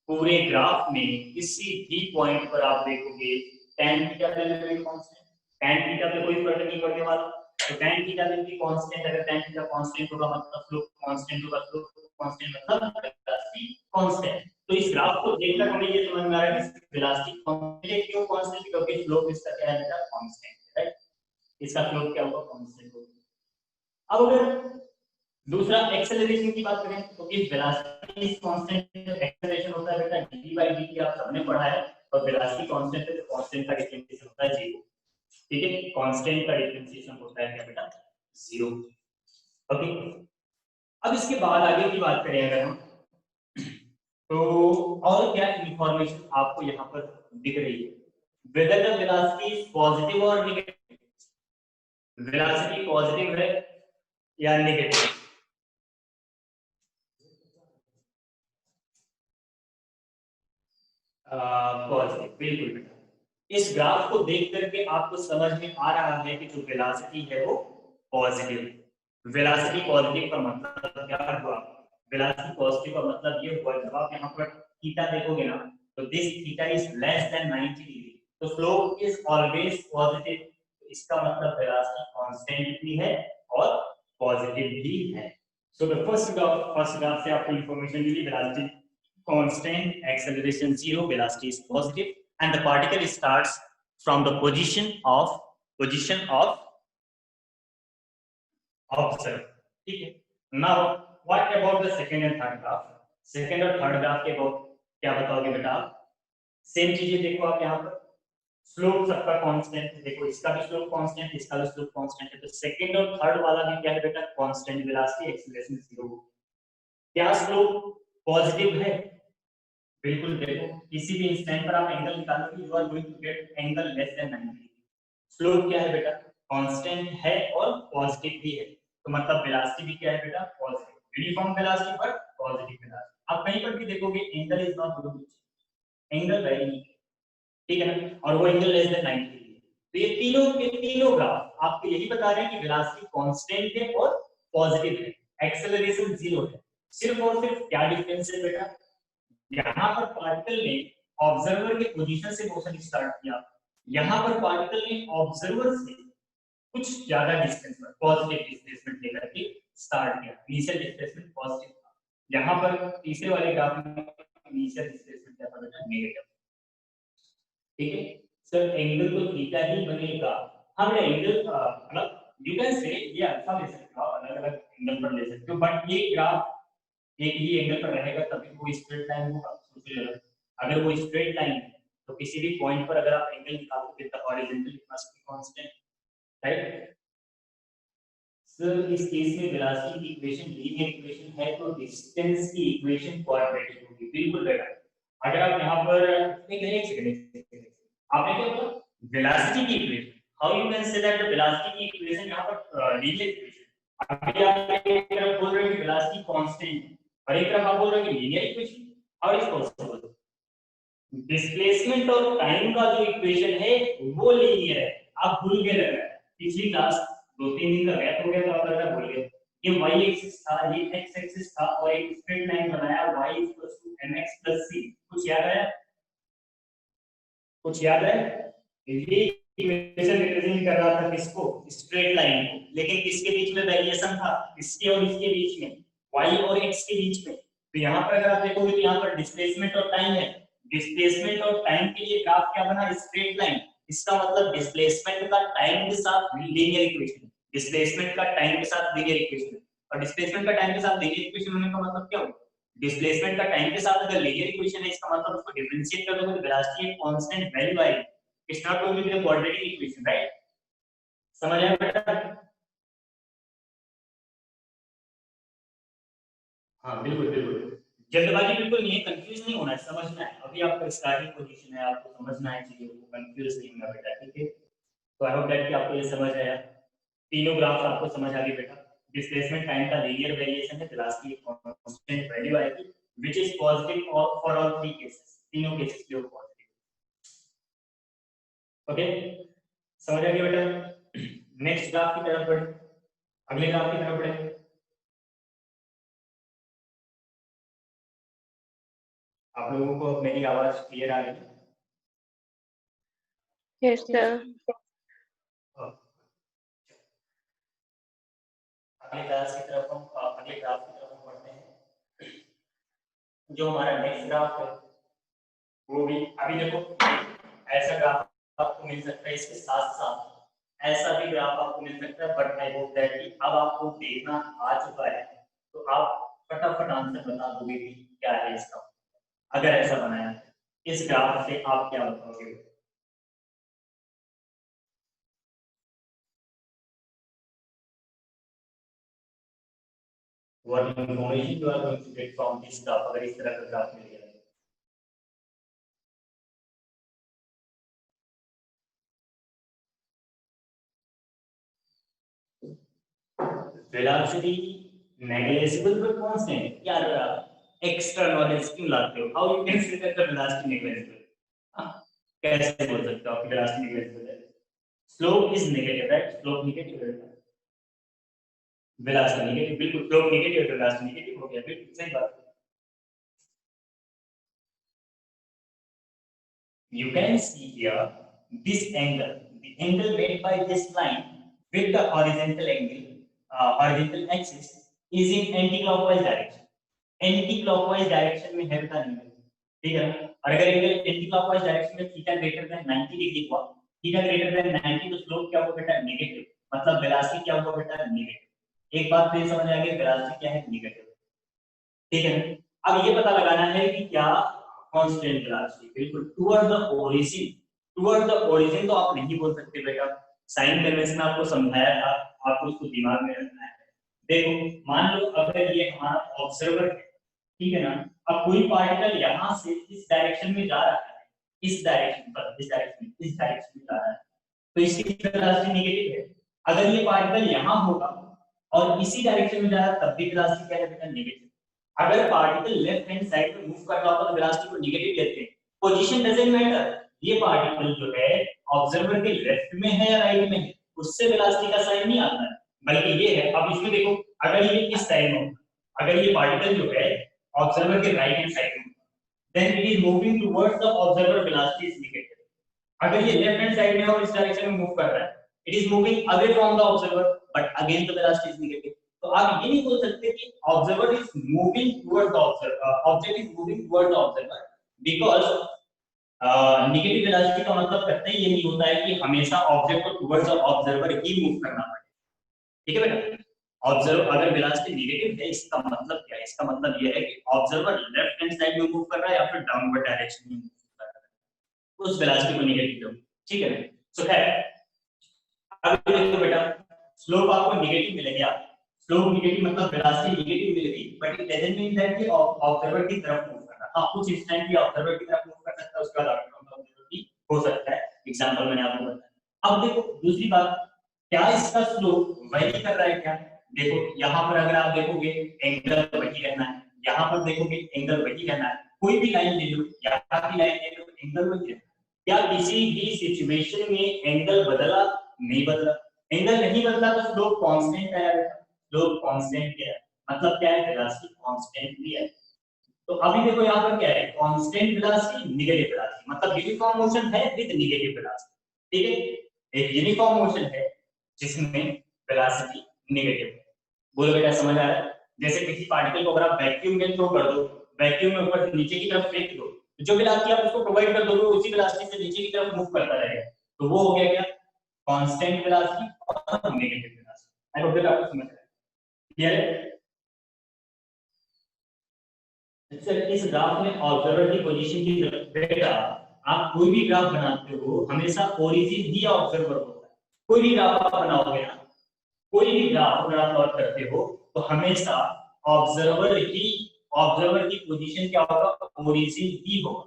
पूरे ग्राफ में किसी भी पॉइंट पर आप देखोगे tan theta value constant, tan theta पे कोई फर्क नहीं पड़ने वाला, तो tan थीटा वैल्यू कांस्टेंट, अगर tan थीटा कांस्टेंट होगा मतलब स्लोप कांस्टेंट होगा, स्लोप कांस्टेंट मतलब वेलोसिटी कांस्टेंट। तो इस ग्राफ को देखकर हमें ये समझ में आ रहा है कि वेलोसिटी कांस्टेंट है, क्यों कांस्टेंट, क्योंकि स्लोप इसका क्या है बेटा, कांस्टेंट है, राइट, इसका स्लोप क्या होगा, कांस्टेंट होगा। अब अगर दूसरा एक्सेलरेशन की बात करें तो इस वेलोसिटी इज कांस्टेंट, एक्सेलरेशन होता है बेटा dy/dt, आप सबने पढ़ा है, और वेलोसिटी कांस्टेंट है तो कांस्टेंट का डिफरेंशिएशन होता है 0, ठीक है, कांस्टेंट का डिफरेंशिएशन होता है क्या बेटा, 0। ओके, अब इसके बाद आगे की बात करें अगर हम, तो और क्या इंफॉर्मेशन आपको यहाँ पर दिख रही है, whether the velocity is positive और नेगेटिव, वेलोसिटी पॉजिटिव है या नेगेटिव, पॉजिटिव, बिल्कुल बेटा। इस ग्राफ को देख करके आपको समझ में आ रहा है कि जो वेलोसिटी है वो पॉजिटिव, वेलोसिटी पॉजिटिव का मतलब क्या हुआ, वेलोसिटी पॉजिटिव का मतलब ये हुआ जब आप यहाँ पर थीटा देखोगे ना तो this theta is less than 90 degree, तो स्लोप इज ऑलवेज पॉजिटिव, इसका मतलब वेलोसिटी कांस्टेंट भी है और पॉजिटिव भी है। सो द फर्स्ट ग्राफ से आपको इंफॉर्मेशन मिली velocity constant, acceleration 0, velocity is positive and the particle starts from the position of observe, ठीक है। Now what about the second and third graph? Second और थर्ड ग्राफ के अबाउट क्या बताओगे बेटा आप? सेम चीजें देखो आप यहाँ पर, स्लोप सबका कांस्टेंट है, देखो इसका भी स्लोप कांस्टेंट है, इसका भी स्लोप कांस्टेंट है, तो सेकंड और थर्ड वाला भी क्या है बेटा? Constant, velocity acceleration 0। क्या स्लोप पॉजिटिव है? बिल्कुल, देखो किसी भी इंस्टेंट पर आप एंगल निकालोगे you are going to get angle less than 90। Slope क्या है बेटा? कांस्टेंट है और पॉजिटिव भी है, तो मतलब वेलोसिटी भी क्या है बेटा? Positive, uniform velocity but positive velocity. आप कहीं पर भी देखोगे angle is not good, angle very नहीं, ठीक है ना, और वो एंगल लेस देन 90 डिग्री। तो ये तीनों के तीनों ग्राफ आपको यही बता रहे हैं कि वेलोसिटी कांस्टेंट है और पॉजिटिव है, एक्सेलरेशन 0 है। सिर्फ और सिर्फ क्या डिफरेंस है बेटा? यहाँ पर पार्टिकल ने ऑब्जर्वर के पोजीशन से मोशन स्टार्ट किया, यहाँ पर पार्टिकल ने ऑब्जर्वर से कुछ ज्यादा डिस्टेंस पर पॉजिटिव डिस्प्लेसमेंट लेकर के स्टार्ट किया, इनिशियल डिस्प्लेसमेंट पॉजिटिव था। यहाँ पर तीसरे वाले ग्राफ में इनिशियल डिस्प्लेसमेंट क्या था बेटा? नेगेटिव, ठीक है। सर एंगल तो थीटा ही बनेगा, हम एंगल मतलब यू कैन से ये अल्फा ले सकते हो, अलग अलग एंगल पर ले सकते हो, बट ये ग्राफ एक ही एंगल पर रहेगा तभी वो स्ट्रेट लाइन होगा। अगर वो स्ट्रेट लाइन है तो किसी भी पॉइंट पर अगर आप एंगल निकालोगे तो horizontal it must be constant, right. Sir इस केस में वेलोसिटी की इक्वेशन लीनियर इक्वेशन है तो डिस्टेंस की इक्वेशन क्वाड्रेटिक होगी, बिल्कुल बेटा। अगर आप यहाँ पर एक सेकंड आपने क्या बोला? वेलोसिटी की equation, how you can say that the velocity की इक्वेशन यहाँ पर लीनियर इक्वेशन। अभी आप एक तरफ बोल रहे हो कि वेलोसिटी कांस्टेंट है और एक तरफ आप बोल रहे हो कि linear equation, how is possible? Displacement और टाइम का जो इक्वेशन है वो लीनियर है, आप भूल गए लग रहा है, पिछली क्लास 2-3 दिन का गैप हो गया तो आप लग रहा है भूल गए। ये y एक्सिस था, ये x एक्सिस था और एक स्ट्रेट लाइन बनाया y mx c, कुछ याद है? कुछ याद है? ये इक्वेशन रिप्रेजेंट कर रहा था किसको? स्ट्रेट लाइन को, लेकिन किसके बीच में वेरिएशन था? इसके और इसके बीच में, y और x के बीच में। तो यहाँ पर अगर आप देखोगे तो यहाँ पर डिस्प्लेसमेंट और टाइम है, डिस्प्लेसमेंट और टाइम के लिए ग्राफ क्या बना? Straight line. इसका मतलब डिस्प्लेसमेंट का टाइम के साथ लीनियर इक्वेशन, डिस्प्लेसमेंट का टाइम के साथ लीनियर इक्वेशन, और डिस्प्लेसमेंट का टाइम के साथ लीनियर इक्वेशन होने का मतलब क्या होगा? डिस्प्लेसमेंट का टाइम के साथ अगर लीनियर इक्वेशन है इसका मतलब उसको डिफरेंशिएट कर दोगे तो वेलोसिटी एक कांस्टेंट वैल्यू आएगी, it's not going to be a quadratic equation, right? समझ आया बेटा? हाँ बिल्कुल बिल्कुल, जल्दबाजी बिल्कुल नहीं है, कंफ्यूज नहीं होना है, समझना है, अभी आपका स्टार्टिंग पोजीशन है, आपको समझना है चीजों को, कंफ्यूज नहीं होना बेटा, ठीक है। तो आई होप दैट कि आपको ये समझ आया, तीनों ग्राफ्स आपको समझ आ गई बेटा। डिस्प्लेसमेंट टाइम का लीनियर वेरिएशन है, वेलोसिटी एक कांस्टेंट वैल्यू आएगी which is positive for all three cases, तीनों केसेस के लिए पॉजिटिव, ओके। समझ आ गया बेटा? नेक्स्ट ग्राफ की तरफ बढ़े, अगले ग्राफ की तरफ बढ़े। आप लोगों को मेरी आवाज क्लियर आ रही है? Yes, sir. अगले क्लास की तरफ हम अगले ग्राफ की तरफ हम बढ़ते हैं। जो हमारा नेक्स्ट ग्राफ है वो भी अभी देखो ऐसा ग्राफ आपको मिल सकता है, इसके साथ साथ ऐसा भी ग्राफ आपको मिल सकता है, बट आई होप दैट कि अब आपको देखना आ चुका है तो आप फटाफट आंसर बता दोगे कि क्या है इसका, अगर ऐसा बनाया है इस ग्राफ से आप क्या बताओगे? What information you are going to get from this graph, अगर इस तरह का ग्राफ मिल गया? velocity negligible but constant, यार एक्स्ट्रा नॉलेज क्यों लाते हो? How you can say that the velocity negligible? कैसे बोल सकते हो आप velocity negligible है? Slope is negative, right? Slope negative है, वेलोसिटी नेगेटिव, बिल्कुल स्लोप नेगेटिव है, वेलोसिटी नेगेटिव हो गया, बिल्कुल सही बात। You can see here this angle, the angle made by this line with the horizontal angle, horizontal axis is in anti-clockwise direction. Anti-clockwise direction में है बेटा एंगल, ठीक है। और अगर एंगल एंटी-क्लॉकवाइज डायरेक्शन में थीटा ग्रेटर देन 90 डिग्री हुआ, थीटा ग्रेटर देन 90 तो स्लोप क्या होगा बेटा नेगेटिव, मतलब वेलोसिटी क्या होगा बेटा नेगेटिव। एक बात फिर समझ आ गई, वेलोसिटी क्या है नेगेटिव, ठीक है। अब ये पता लगाना है कि क्या कांस्टेंट वेलोसिटी, बिल्कुल toward the origin, toward the origin तो आप नहीं बोल सकते बेटा, साइन कन्वेंशन में आपको समझाया था, आपको उसको दिमाग में रखना है। देखो मान लो अगर ये हमारा ऑब्जर्वर है, ठीक है ना, अब कोई पार्टिकल यहां से इस डायरेक्शन में जा रहा है, इस डायरेक्शन पर, इस डायरेक्शन में जा रहा है, तो इसकी वेलोसिटी नेगेटिव है। अगर ये पार्टिकल यहां होगा और इसी डायरेक्शन में जा रहा है तब भी वेलोसिटी क्या है बेटा नेगेटिव। अगर पार्टिकल लेफ्ट हैंड साइड में मूव कर रहा होता तो वेलोसिटी को नेगेटिव लेते हैं। पोजीशन डजंट मैटर, ये पार्टिकल जो है ऑब्जर्वर के लेफ्ट में है या राइट में है, उससे वेलोसिटी का साइन नहीं आता है, बल्कि ये है। अब इसमें देखो, अगर ये इस साइड में होगा, अगर ये पार्टिकल जो है ऑब्जर्वर के राइट हैंड साइड में, then it is moving towards the observer, velocity is negative. अगर ये लेफ्ट हैंड साइड में और इस डायरेक्शन में मूव कर रहा है, it is moving away from the observer, but again the velocity is negative. तो आप ये नहीं बोल सकते कि observer is moving toward the observer, object is moving toward the observer, because negative velocity का मतलब करते ही ये नहीं होता है कि हमेशा ऑब्जेक्ट को towards the observer he move करना पड़े, ठीक है बेटा। ऑब्जर्व अगर वेलोसिटी नेगेटिव है, इसका मतलब क्या है, इसका मतलब ये है कि ऑब्जर्वर लेफ्ट हैंड साइड में मूव कर रहा है या फिर डाउनवर्ड डायरेक्शन में मूव कर रहा है, उस वेलोसिटी को नेगेटिव लो, ठीक है। सो खैर अब देखो बेटा, स्लोप आपको नेगेटिव मिलेगा, स्लोप नेगेटिव मतलब वेलोसिटी नेगेटिव मिलेगी, but it doesn't mean that कि ऑब्जर्वर की तरफ मूव कर रहा है। हां कुछ इंस्टेंट भी ऑब्जर्वर की तरफ मूव कर सकता है, उसके बाद आउट फ्रॉम द ऑब्जर्वर भी हो सकता है, एग्जांपल मैंने आपको बताया। अब देखो दूसरी बात, क्या इसका स्लोप वही कर रहा है क्या, देखो यहां पर अगर आप देखोगे एंगल वही रहना है, यहां पर देखोगे एंगल वही रहना है, कोई भी लाइन ले लो, यहां की लाइन ले लो, एंगल वही रहना है। क्या किसी भी सिचुएशन में एंगल बदला, नहीं बदला। एंगल नहीं बदला तो स्लोप कांस्टेंट है, स्लोप कांस्टेंट है, मतलब क्या है वेलोसिटी कांस्टेंट भी है। तो अभी देखो यहाँ पर क्या है, कांस्टेंट वेलोसिटी नेगेटिव वेलोसिटी, मतलब यूनिफॉर्म मोशन है विद नेगेटिव वेलोसिटी, ठीक है। एक यूनिफॉर्म मोशन है जिसमें वेलोसिटी नेगेटिव है। बोलो बेटा समझ आ रहा है। जैसे किसी पार्टिकल को अगर आप वैक्यूम में थ्रो कर दो, वैक्यूम में ऊपर से नीचे की तरफ फेंक दो, तो जो वेलोसिटी आप उसको प्रोवाइड कर दोगे उसी वेलोसिटी से नीचे की तरफ मूव करता रहेगा, तो वो हो गया क्या, कांस्टेंट वेलोसिटी और negative velocity. I hope that आपको समझ आ रहा है, क्लियर है। इस ग्राफ में ऑब्जर्वर की पोजीशन की तरफ बेटा, आप कोई भी ग्राफ बनाते हो हमेशा ओरिजिन ही ऑब्जर्वर होता है। कोई भी ग्राफ आप बनाओगे ना, कोई भी ग्राफ अगर आप प्लॉट करते हो तो हमेशा ऑब्जर्वर की पोजीशन क्या होगा, ओरिजिन ही होगा,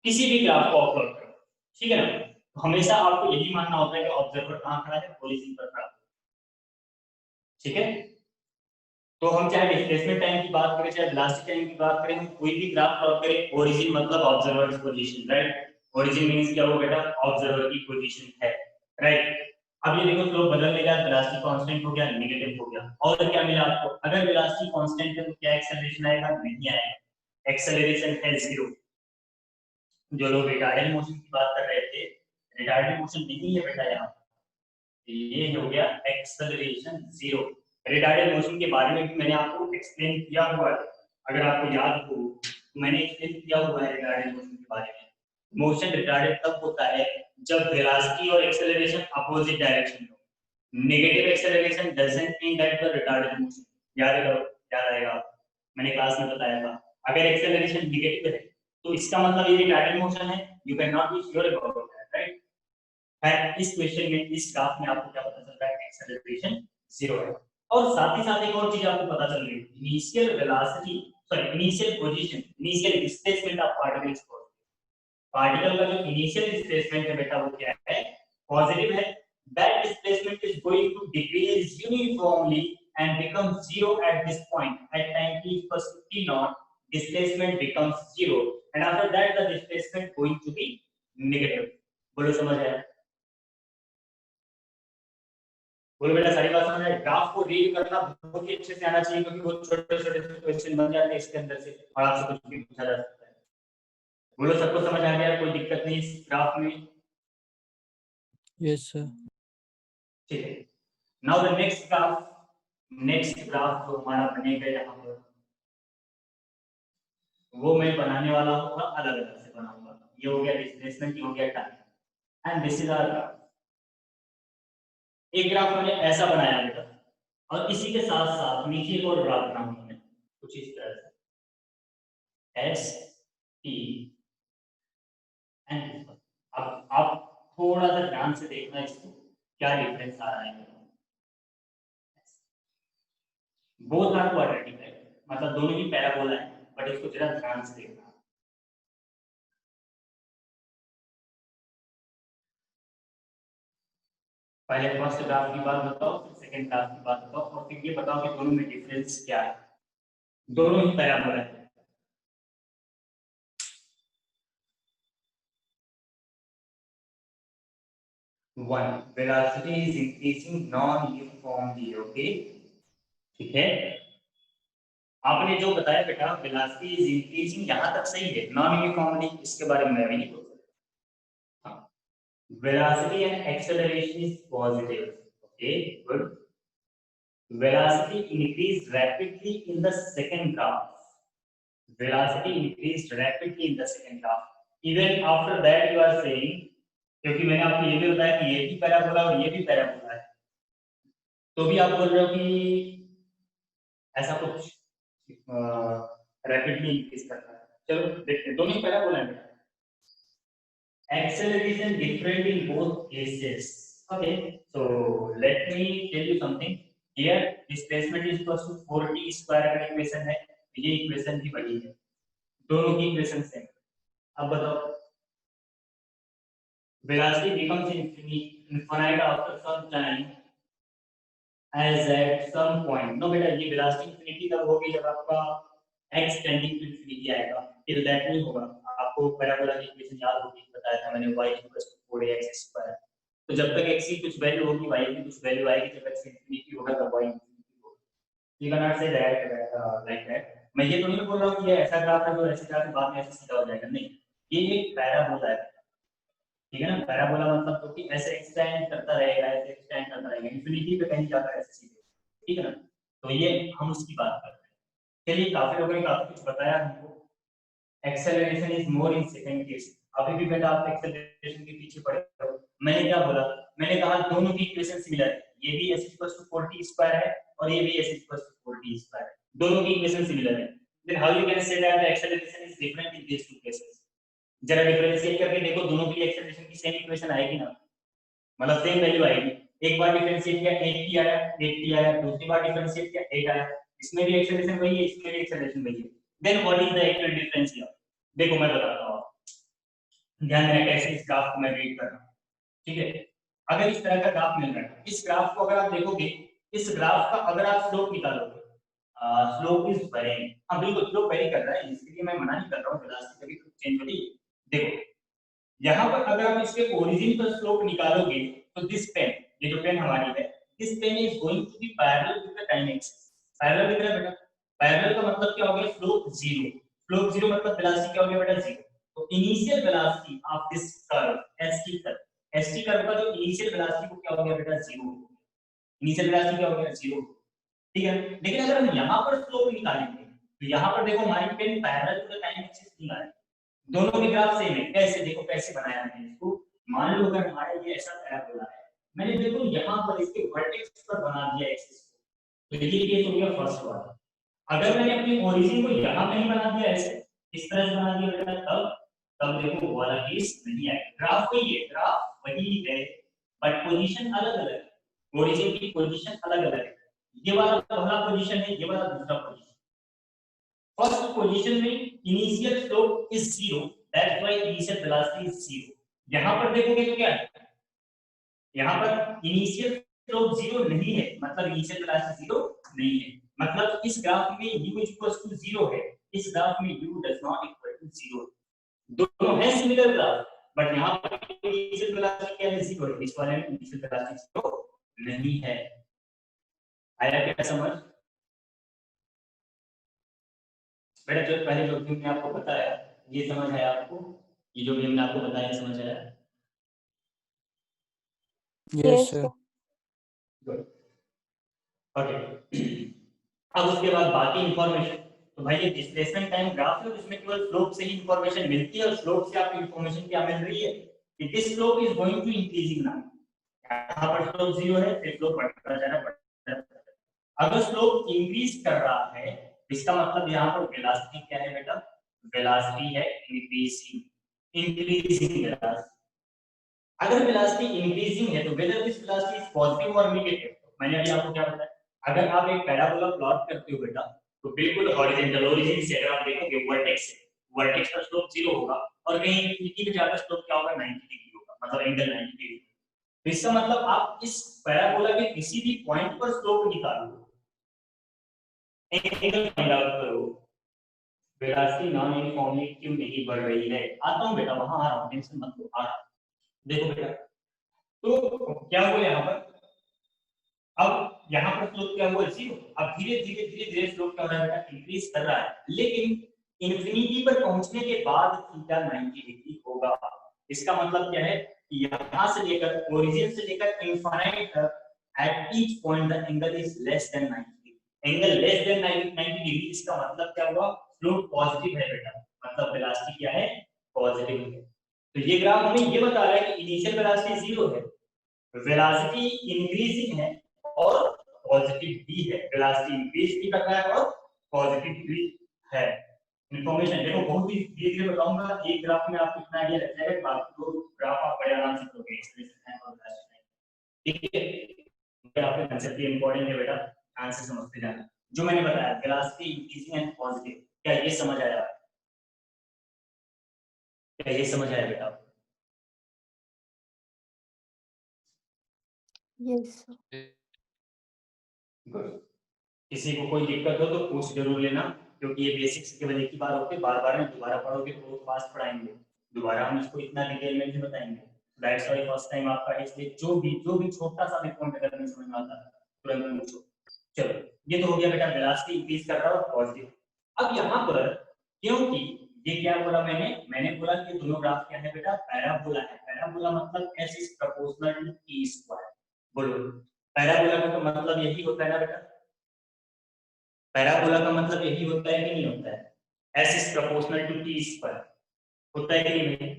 किसी भी ग्राफ को आप प्लॉट करो, ठीक है ना। तो हमेशा आपको यही मानना होता है कि ऑब्जर्वर कहां खड़ा है, ओरिजिन पर खड़ा है, ठीक है। तो हम चाहे डिस्प्लेसमेंट टाइम की बात करें, चाहे वेलोसिटी टाइम की बात करें, हम कोई भी ग्राफ प्लॉट करें, ओरिजिन मतलब observer position, right. Origin means क्या हो बेटा, ऑब्जर्वर की पोजीशन है, राइट। अब ये देखो स्लोप बदल लेगा, वेलोसिटी कांस्टेंट हो गया, नेगेटिव हो गया, और क्या मिला आपको, अगर वेलोसिटी कांस्टेंट है तो क्या एक्सेलरेशन आएगा, नहीं आएगा, एक्सेलरेशन है 0। जो लोग रिटार्डेड मोशन की बात कर रहे थे, रिटार्डेड मोशन नहीं है बेटा यहाँ, ये हो गया एक्सेलरेशन 0। रिटार्डेड मोशन के बारे में भी मैंने आपको एक्सप्लेन किया हुआ है, अगर आपको याद हो तो मैंने एक्सप्लेन किया हुआ है रिटार्डेड मोशन के बारे में। मोशन रिटार्डेड तब होता है जब वेलोसिटी और एक्सेलरेशन अपोजिट डायरेक्शन हो। Negative acceleration doesn't mean that the retarded motion, याद करो, याद आएगा, मैंने क्लास में बताया था। अगर एक्सेलरेशन नेगेटिव है तो इसका मतलब ये रिटार्डेड मोशन है, you can not be sure about that, right. है इस क्वेश्चन में, इस ग्राफ में आपको क्या पता चल रहा है, एक्सेलरेशन 0 है। और साथ ही साथ एक और चीज आपको पता चल रही है, initial velocity, sorry initial position, initial displacement of particle, particle का जो इनिशियल डिस्प्लेसमेंट है बेटा वो क्या है, पॉजिटिव है। That displacement is going to decrease uniformly and become 0 at this point at time t equals to t naught, displacement becomes 0 and after that the displacement going to be negative। बोलो समझ आया, बोलो बेटा सारी बात समझ आए। ग्राफ को रीड करना बहुत ही अच्छे से आना चाहिए क्योंकि वो छोटे छोटे क्वेश्चन बन जाते हैं इसके अंदर से और आपसे कुछ भी पूछा जा सकता है। बोलो सबको समझ आ गया, कोई दिक्कत नहीं इस ग्राफ में? Yes, sir. ठीक है। नाउ द नेक्स्ट ग्राफ जो हमारा बनेगा यहाँ पर वो मैं बनाने वाला हूँ अलग अलग से बनाऊंगा। ये हो गया डिस्प्लेसमेंट, ये हो गया time and this is our graph. एक ग्राफ मैंने ऐसा बनाया बेटा और इसी के साथ साथ नीचे एक और ग्राफ बनाऊंगा मैं कुछ इस तरह से एस टी एंड। अब आप थोड़ा सा ध्यान से देखना इसको क्या डिफरेंस आ रहा है। बोथ आर क्वाड्रेटिक है, मतलब दोनों ही पैराबोला है, बट इसको जरा ध्यान से देखना। पहले फर्स्ट ग्राफ की बात बताओ, फिर सेकंड ग्राफ की बात बताओ और फिर ये बताओ कि दोनों में डिफरेंस क्या है। दोनों ही पैराबोला है। One, velocity is increasing non-uniformly, okay? ठीक है। आपने जो बताया बेटा velocity is increasing यहाँ तक सही है, non-uniformly इसके बारे में मैं भी नहीं बोल सकता। हाँ, velocity and acceleration is positive, okay, good. Velocity increased rapidly in the second graph. Velocity increased rapidly in the second graph. Even after that you are saying, क्योंकि मैंने आपको ये भी बताया कि ये भी पैराबोला और ये भी पैराबोला है, तो भी आप बोल रहे हो कि ऐसा कुछ रैपिडली इंक्रीज करता है। चलो देखते हैं, दोनों ही पैराबोला है। Acceleration different in both cases. Okay, so let me tell you something. Here displacement is equal to 4t square का इक्वेशन है, ये इक्वेशन भी वही है, दोनों की इक्वेशन सेम। अब बताओ velocity becomes infinite after some time as at some point. No बेटा ये velocity infinity तब होगी जब आपका x tending to infinity आएगा, till that नहीं होगा। आपको पैराबोला की इक्वेशन याद होगी, बताया था मैंने y = 4ax²। तो जब तक x की कुछ वैल्यू होगी y की कुछ वैल्यू आएगी, जब x infinity होगा तब y infinity होगा। You cannot say that like that। मैं ये तो नहीं बोल रहा हूँ कि ये ऐसा ग्राफ है तो ऐसे ग्राफ के बाद में ऐसे सीधा हो जाएगा, नहीं, ये एक पैराबोला है, ठीक है ना। पैराबोला मतलब तो कि ऐसे एक्सटेंड करता रहेगा, ऐसे एक्सटेंड करता रहेगा, इंफिनिटी पे कहीं जाकर ऐसे सीधे, ठीक है ना। तो ये हम उसकी बात कर रहे हैं। चलिए काफी लोगों ने काफी कुछ बताया हमको। Acceleration is more in second case. अभी भी बेटा आप एक्सेलरेशन के पीछे पड़े हो। मैंने क्या बोला, मैंने कहा दोनों की इक्वेशन सिमिलर है, ये भी s = 4t² है और ये भी s = 4t², है दोनों की इक्वेशन सिमिलर है। Then how you can say that the acceleration is different in these two cases. जरा डिफरेंशिएट करके देखो, दोनों के लिए एक्सेलरेशन की सेम इक्वेशन आएगी ना, मतलब सेम वैल्यू आएगी। एक बार डिफरेंशिएट किया 8t आया, 8t आया, दूसरी बार डिफरेंशिएट किया 8 आया, इसमें भी एक्सेलरेशन वही है, इसमें भी एक्सेलरेशन वही है। Then what is the actual difference here? देखो मैं बताता हूं, ध्यान देना कैसे इस ग्राफ को मैं रीड कर रहा हूं, ठीक है। अगर इस तरह का ग्राफ मिल रहा है, इस ग्राफ को अगर आप देखोगे, इस ग्राफ का अगर आप स्लोप निकालोगे, स्लोप इज वेरिंग, हां बिल्कुल स्लोप वेरी कर रहा है, इसलिए मैं मना नहीं कर रहा हूं, वेलोसिटी कभी चेंज होती है। देखो यहाँ पर अगर आप इसके ओरिजिन पर स्लोप निकालोगे तो दिस पेन, ये जो पेन हमारी है, this pen is going to be parallel with the time axis. Parallel with बेटा, पैरेलल का मतलब क्या हो गया? Slope zero. स्लोप जीरो मतलब वेलोसिटी क्या हो गया बेटा? जीरो। तो initial velocity of this curve ST curve, ST curve का जो इनिशियल वेलोसिटी को क्या हो गया बेटा? जीरो। इनिशियल वेलोसिटी क्या हो गया? जीरो, ठीक है। लेकिन अगर हम यहाँ पर स्लोप निकालेंगे तो यहाँ पर देखो हमारी pen parallel to the time axis नहीं आ रही, दोनों के ग्राफ सेम है। कैसे? देखो कैसे बनाया मैंने इसको। मान लो अगर हमारा ये ऐसा पैराबोला है, मैंने देखो यहाँ पर इसके वर्टेक्स पर बना दिया एक्सिस को, तो ये केस हो गया फर्स्ट वाला। अगर मैंने अपनी ओरिजिन को यहाँ पे नहीं बना दिया, ऐसे इस तरह से बना दिया बेटा, तब देखो वो वाला केस नहीं आएगा। ग्राफ वही है, ग्राफ वही है, बट पोजीशन अलग अलग है। ओरिजिन की पोजीशन अलग अलग है। ये वाला पहला पोजीशन है, ये वाला दूसरा पोजीशन। फर्स्ट पोजीशन में initial slope is zero, that's why initial velocity is zero. यहां पर देखोगे तो क्या है? यहां पर इनिशियल स्लोप जीरो नहीं है, मतलब इनिशियल वेलोसिटी जीरो नहीं है, मतलब इस ग्राफ में u इक्वल्स टू जीरो है, इस ग्राफ में u does not equal to zero. दोनों है सिमिलर ग्राफ, बट यहां पर इनिशियल वेलोसिटी क्या है? जीरो है, इस वाले में इनिशियल वेलोसिटी जीरो नहीं है। आया क्या समझ? बेटा जो पहले जो भी मैंने आपको बताया ये समझ आया आपको? ये जो भी हमने आपको बताया समझ आया? Yes, sir. Good, okay. अब उसके बाद बाकी इंफॉर्मेशन, तो भाई ये डिस्प्लेसमेंट टाइम ग्राफ है और इसमें केवल स्लोप से ही इंफॉर्मेशन मिलती है और स्लोप से आपको इंफॉर्मेशन क्या मिल रही है कि this slope is going to increasing now. यहाँ पर स्लोप 0 है, फिर स्लोप बढ़ता जा रहा है। अगर स्लोप इंक्रीज कर रहा है इसका मतलब यहाँ पर वेलोसिटी क्या है बेटा? वेलोसिटी है इंक्रीजिंग, इंक्रीजिंग वेलोसिटी। अगर वेलोसिटी इंक्रीजिंग है तो whether this velocity is positive और नेगेटिव। मैंने अभी आपको क्या बताया, अगर आप एक पैराबोला प्लॉट करते हो बेटा तो बिल्कुल हॉरिजॉन्टल ओरिजिन से अगर आप देखोगे वर्टेक्स से, वर्टेक्स का स्लोप 0 होगा और कहीं इंफिनिटी पे जाकर स्लोप क्या होगा? 90 डिग्री होगा, मतलब एंगल 90 डिग्री। तो इसका मतलब आप इस पैराबोला के किसी भी पॉइंट पर स्लोप निकालो, एंगल फाइंड आउट करो, वेलोसिटी नॉन यूनिफॉर्मली क्यों नहीं बढ़ रही है। आता हूं बेटा, वहां आ रहा हूं, टेंशन मत लो, आ रहा हूं। देखो बेटा, तो क्या हुआ यहाँ पर? अब यहाँ पर स्लोप क्या हुआ? 0। अब धीरे धीरे स्लोप क्या हो रहा है बेटा? इंक्रीज कर रहा है, लेकिन इंफिनिटी पर पहुंचने के बाद थीटा 90 डिग्री होगा। इसका मतलब क्या है कि यहाँ से लेकर ओरिजिन से लेकर इनफाइनाइट तक at each point the angle is less than 90 angle less than 90 degree. इसका मतलब क्या हुआ? स्लोप पॉजिटिव है बेटा, मतलब वेलोसिटी क्या है? पॉजिटिव है। तो ये ग्राफ हमें ये बता रहा है कि इनिशियल वेलोसिटी 0 है, वेलोसिटी इंक्रीजिंग है और पॉजिटिव भी है, वेलोसिटी इंक्रीज भी कर रहा है और पॉजिटिव भी है। इंफॉर्मेशन देखो बहुत ही धीरे धीरे बताऊंगा, एक ग्राफ में आपको इतना आइडिया लग जाएगा, बाकी दो ग्राफ आप बड़े आराम से करोगे। ठीक है, आपके कंसेप्ट ये इंपॉर्टेंट है बेटा, ध्यान से समझते जाना। जो मैंने बताया वेलोसिटी इंक्रीजिंग एंड पॉजिटिव, क्या ये समझ आया? क्या ये समझ आया बेटा? यस। गुड। किसी को कोई दिक्कत हो तो पूछ जरूर लेना, क्योंकि ये बेसिक्स केवल एक ही बार होते, बार बार में दोबारा पढ़ोगे तो बहुत फास्ट पढ़ाएंगे, दोबारा हम इसको इतना डिटेल में नहीं बताएंगे। दैट्स व्हाई फर्स्ट टाइम आपका है, इसलिए जो भी छोटा सा भी पॉइंट अगर नहीं समझ में आता तुरंत पूछो। चलो, ये तो हो गया बेटा वेलोसिटी इंक्रीज कर रहा है और पॉजिटिव। अब यहाँ पर क्योंकि ये क्या बोला मैंने बोला कि दोनों ग्राफ क्या है बेटा? पैराबोला है। पैराबोला मतलब s is proportional to t square. बोलो, पैराबोला का तो मतलब यही होता है ना बेटा? पैराबोला का मतलब यही होता है कि नहीं होता है? s is proportional to t square, होता है कि नहीं?